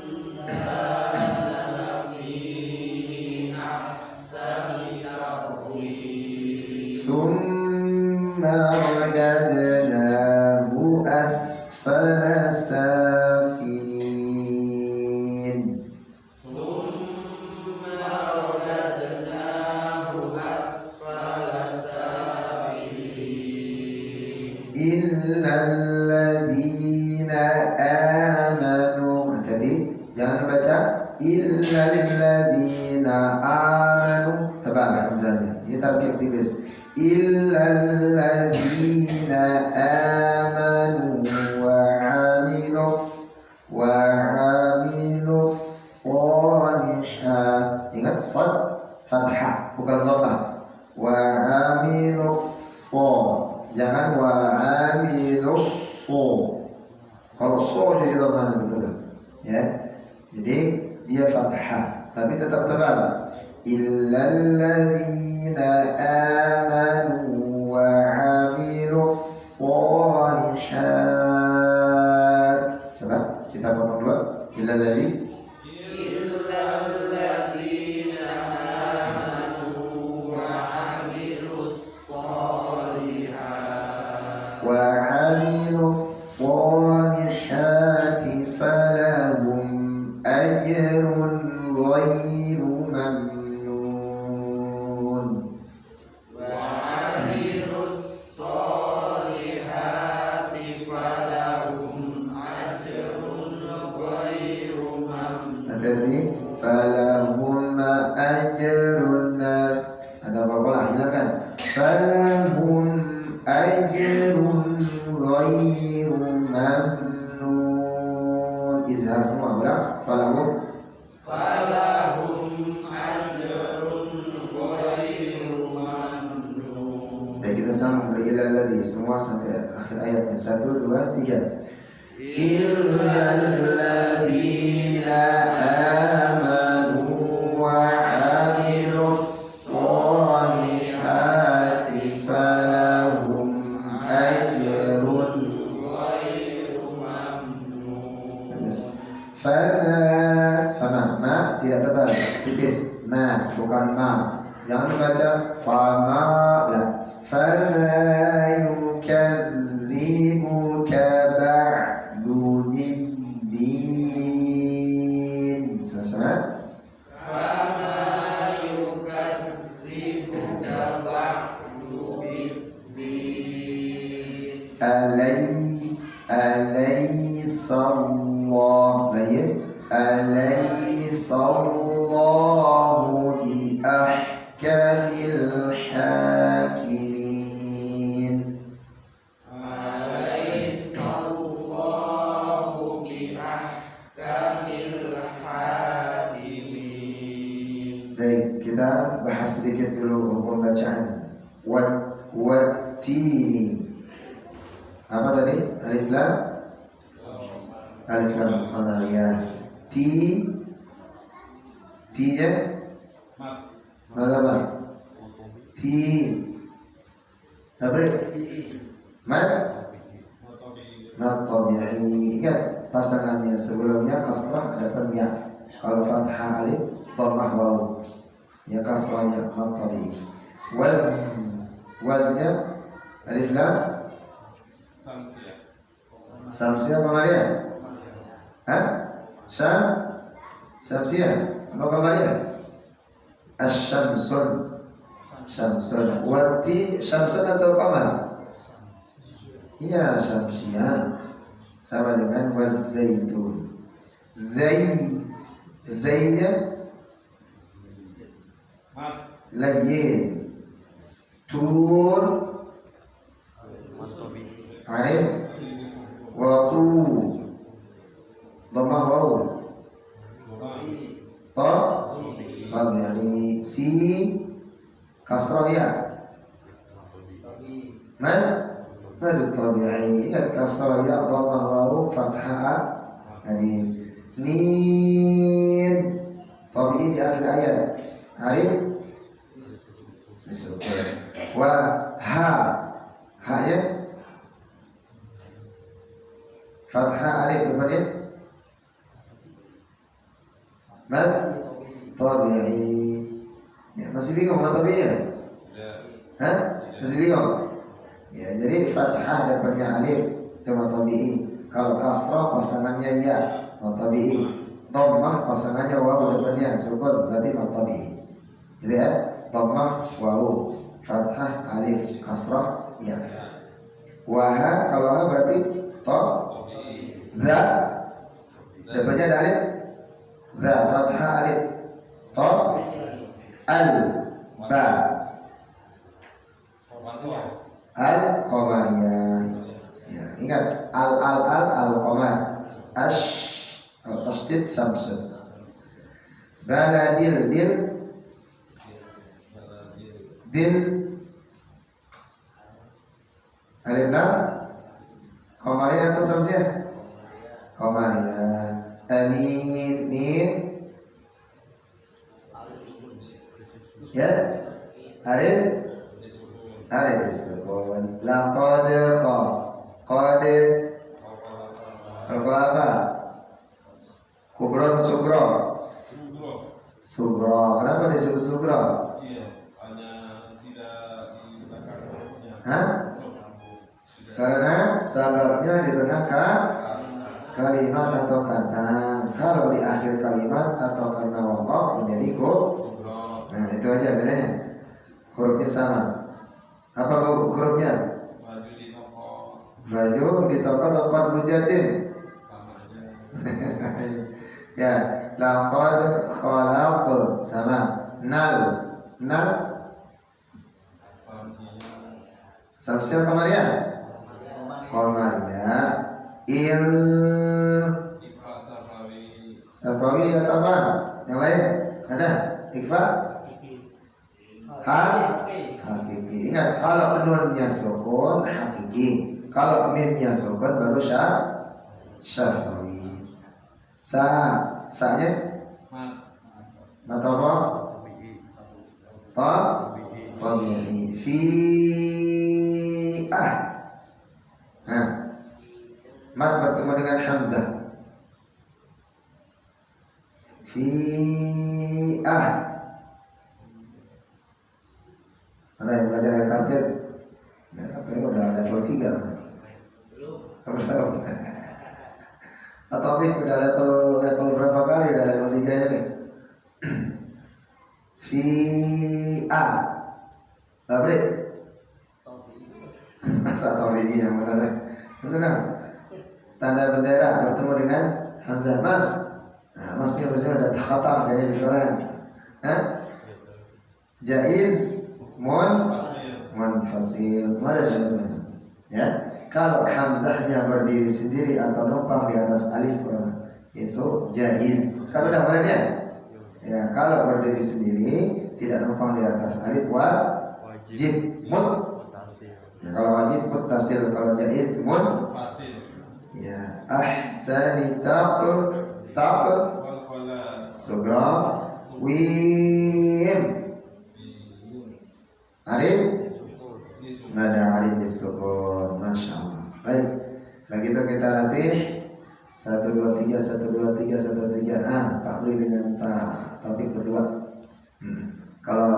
insana fi ahsani taqwim. Thumma radadnahu asfala jangan baca illalladzina amanu, tebal hamzahnya. Ini tarkib tipis. Illalladzina amanu wa amilus shalihat. Ingat sad fathah bukan dhammah. Wa amilus jangan wa amilus kalau jadi dhammah betul ya. Jadi dia fathah tapi tetap tebal. Illalladzina amanu wa amilus shalihat. Coba kita potong dulu. Illalladzina وعملوا الصالحات فلهم أجر غير ممنون. وعملوا الصالحات فلهم أجر غير ممنون. فلهم أجر ada apa-apa hilakan. فلهم أجر غير ممنون. Izhar semua ulang. فلهم أجر غير ممنون. Baik, kita sambung dari illalladzi semua sampai akhir ayatnya. 1, 2, 3. Illalladzina amanu wa amilus sholihati falahum ajrun غير ممنون. Fana sama ma tidak tebal tipis ma bukan ma, jangan baca fama la. Fana yukadzibuka ba'du din. Sama-sama. فما يكذبك بعد بالدين. Alaysallahu baik. Alaysallahu bi ahkamil hakimin. Alaysallahu bi ahkamil hakimin. Baik, kita bahas sedikit dulu hukum bacaan. Wattini. Apa tadi? Alif lam qamariyah. Ti ya apa? Ti apa? Mat tabi'i. Ingat pasangannya sebelumnya kasrah ada ya. Kalau fathah alif dhammah waw. Ya kasrahnya mat tabi'i. Waznya alif lam Samsiah qamariyah. Hah? Samsiah apa qamariyah? Asy-syamsun. Wati syamsun atau qamar? Iya, syamsiah. Sama dengan waz-zaitun. Zainya layyin. Tur ain waqu dhammah waw ta tabi'i si kasrah ya man tabi'i. Ingat kasrah ya dhammah waw fathah ini nin tabi'i di akhir ayat alif sesukun wa ha ya fathah alif berapa? Mad tabi'i. Ya, masih bingung mana tabi'i ya? Hah? Masih bingung? Ya, jadi fathah depannya alif itu mad tabi'i. Kalau kasrah pasangannya ya, mad tabi'i. Dhammah pasangannya waw depannya sukun berarti mad tabi'i. Jadi ya, dhammah waw, fathah alif, kasrah ya. Waha kalau ha berarti ta. Depannya ada alif Za fathah alif. Ta al ba al-qamariyah. Ya, ingat al-qamar. Ash atau tasdid samsun. Baladil dil alif lam qamariyah atau samsiyah? Qamariyah. Amin min ya alif sukun. Laqad qadir apa? Kubro atau sugro? Sugro. Kenapa disebut sugro? Hah? Karena sababnya di tengah kalimat atau kata. Kalau di akhir kalimat atau karena waqaf menjadi kubro. Nah itu aja bedanya. Hurufnya sama. Apa hurufnya? Baju di toko mujadin. Ya, laqad khalaq sama. Nal samsiyah qamariyah. Qamariyah. Il safawi atau apa? Yang lain ada? Ikfa? Hakiki. Ingat, kalau nunnya sukun hakiki, kalau mimnya sukun baru syafawi. Sa-nya atau apa? Tabi'i. Fi'ah. Nah, mat bertemu dengan hamzah. Fi'ah. Mana yang belajar dari target? Ya, target udah level 3. Belum. Atau udah level berapa kali? Udah level 3 ini. Fi'ah. Berapa? Masa tabi'i yang benar. Benar. Tanda bendera bertemu dengan hamzah mas. Nah, masnya harusnya udah khatam kayaknya di sekolah. Hah? Jaiz munfasil. Mana jawabannya? Ya. Kalau hamzahnya berdiri sendiri atau numpang di atas alif itu jaiz. Kalau udah mana dia? Ya, kalau berdiri sendiri tidak numpang di atas alif wajib muttasil. Ya, kalau wajib muttasil, kalau jaiz munfasil. Ya, ahsani taqul sugra wim alif nada alif disukun. Masya Allah. Baik, begitu kita latih 1 2 3 1 2 3 1 2 3. Pak Beli dengan Pak Taufik berdua. Kalau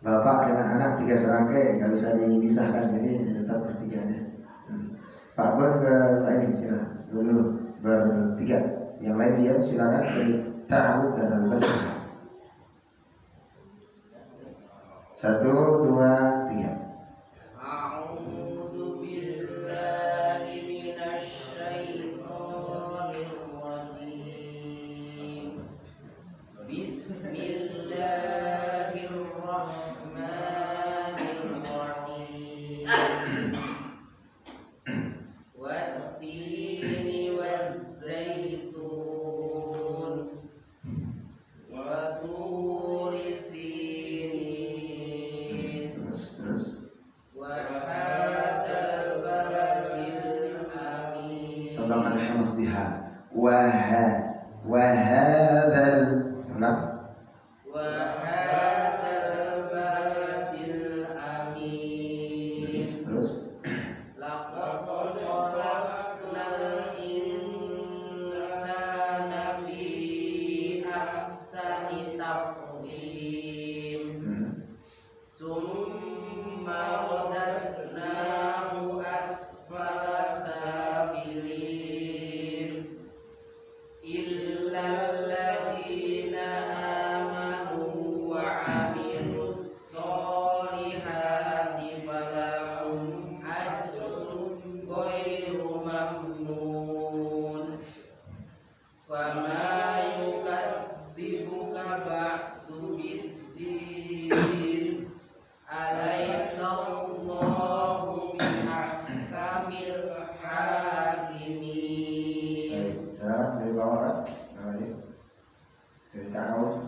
bapak dengan anak 3 serangkai nggak bisa dipisahkan, jadi tetap bertiganya. Pak Gun ke ini ya, dulu bertiga, yang lain diam, silakan beri ta'awud dan al-basmah. 1 2 3. Fama yuka ta'awun.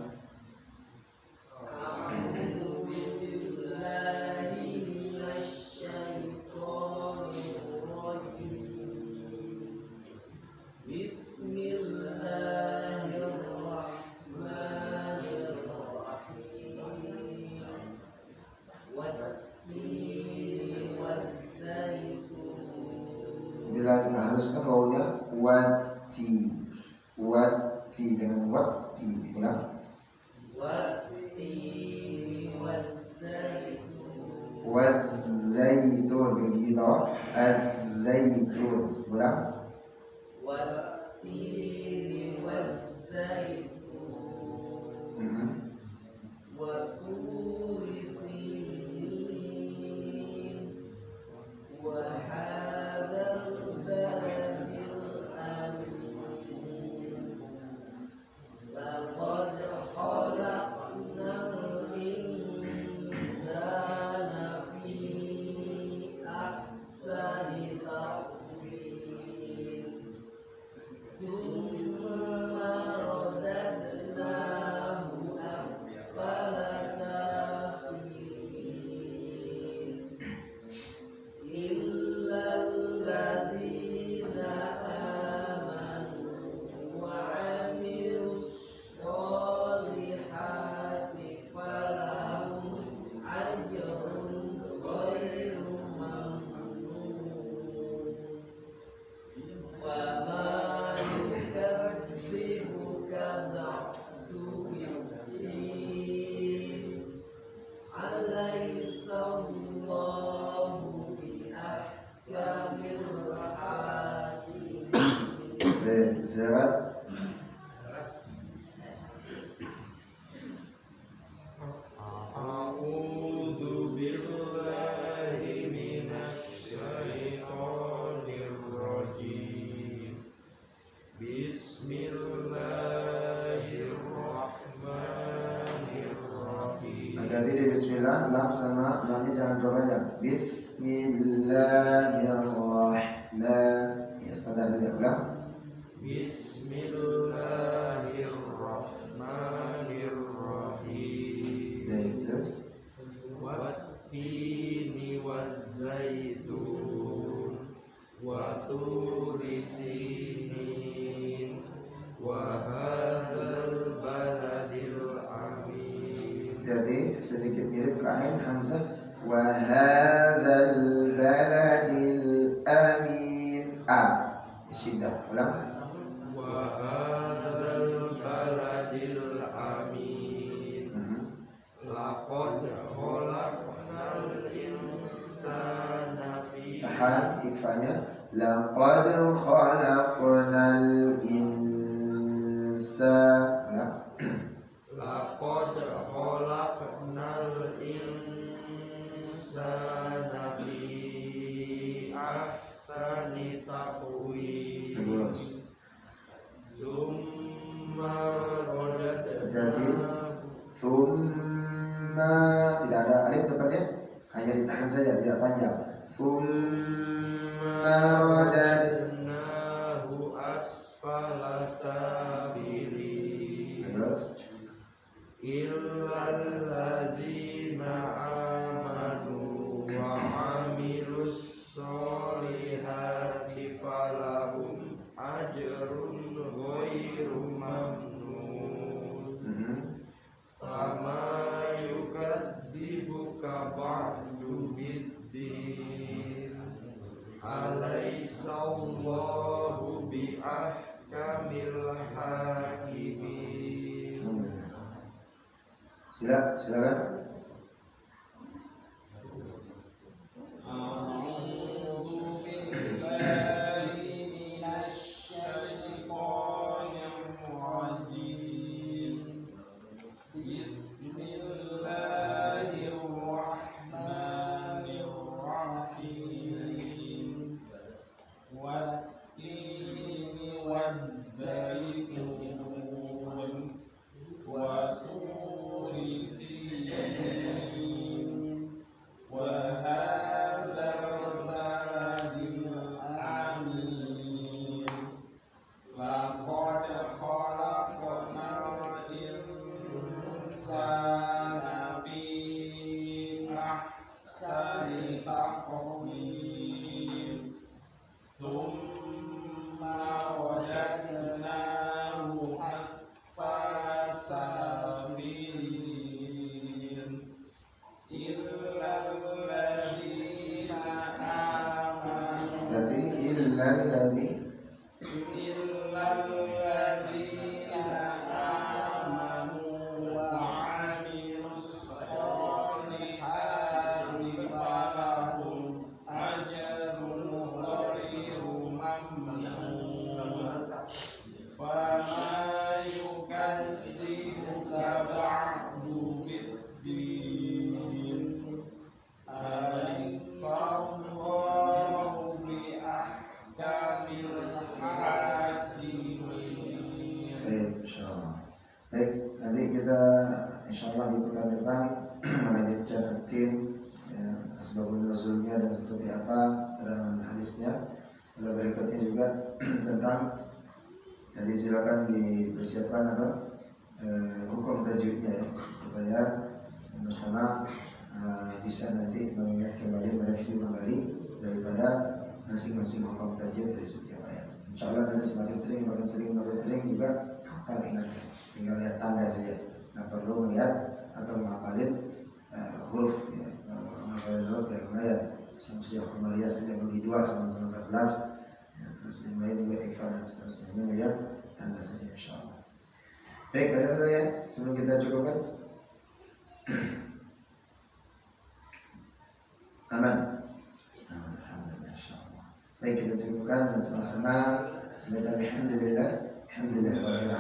Bila harusnya baunya wati, wati dengan wati diulang. Wazzaitun begitu, az-zaitun ulang. Zarat. A'udzu billahi minasy syaithanir rajim. Bismillahirrahmanirrahim. Agak di bismillah, lam sama lamnya jangan terbanyak. Bismillahirrahmanirrahim. Ya, standar saja ulang. Bismillahirrahmanirrahim. Baik, terus. Wattini wazzaitun wa turi sinin wa hadzal baladil amin. Jadi sedikit mirip ke ain hamzah. Wa hadzal baladil amin. Syiddah. Ulang. Wa hadzal baladil amin. Laqad khalaqnal insana fi Tahan ikfanya. Laqad khalaqnal insana. Laqad khalaqnal insana fi ahsani taqwim. Bagus. Summa Jadi radadnahu Thumma tidak ada alif tepatnya, hanya ditahan saja, tidak panjang. Thumma radadnahu asfala safilin. terus Illal ladzina amanu wa amilus solihati falahum ajrun ghairu mamnun. Fama yukadzibuka ba'du biddin. Alaysa Allahu biahkamil hakimin. Silakan. A'udzu billahi minasy syaithanir rajim. Bismillahirrahmanirrahim. Wattini wazzaitun wa turi sinin yu'adzibuka ba'du bid-din alaysallahu bi'ahkamil hakimin. Baik, insyaallah. Baik, nanti kita insyaallah di pekan depan melanjutkan rutin ya, asbabun nuzulnya dan seperti apa dalam hadisnya. Lalu berikutnya juga tentang, jadi silakan dipersiapkan apa hukum tajwidnya ya, supaya sama-sama bisa nanti mengingat kembali, mereview kembali daripada masing-masing hukum tajwid dari setiap ayat. Insyaallah nanti semakin sering juga hafal ingat, tinggal lihat tanda saja, nggak perlu melihat atau menghafalin huruf ya, menghafalin huruf yang lain. Sampai Amalia saja bagi 2 sama-sama 14 ya, terus yang lain juga ikhwan dan seterusnya, ini melihat tanda saja insyaallah. Baik, ada pertanyaan sebelum kita cukupkan? Aman? Alhamdulillah insyaallah. Baik, kita cukupkan dan sama-sama baca alhamdulillah. Alhamdulillah.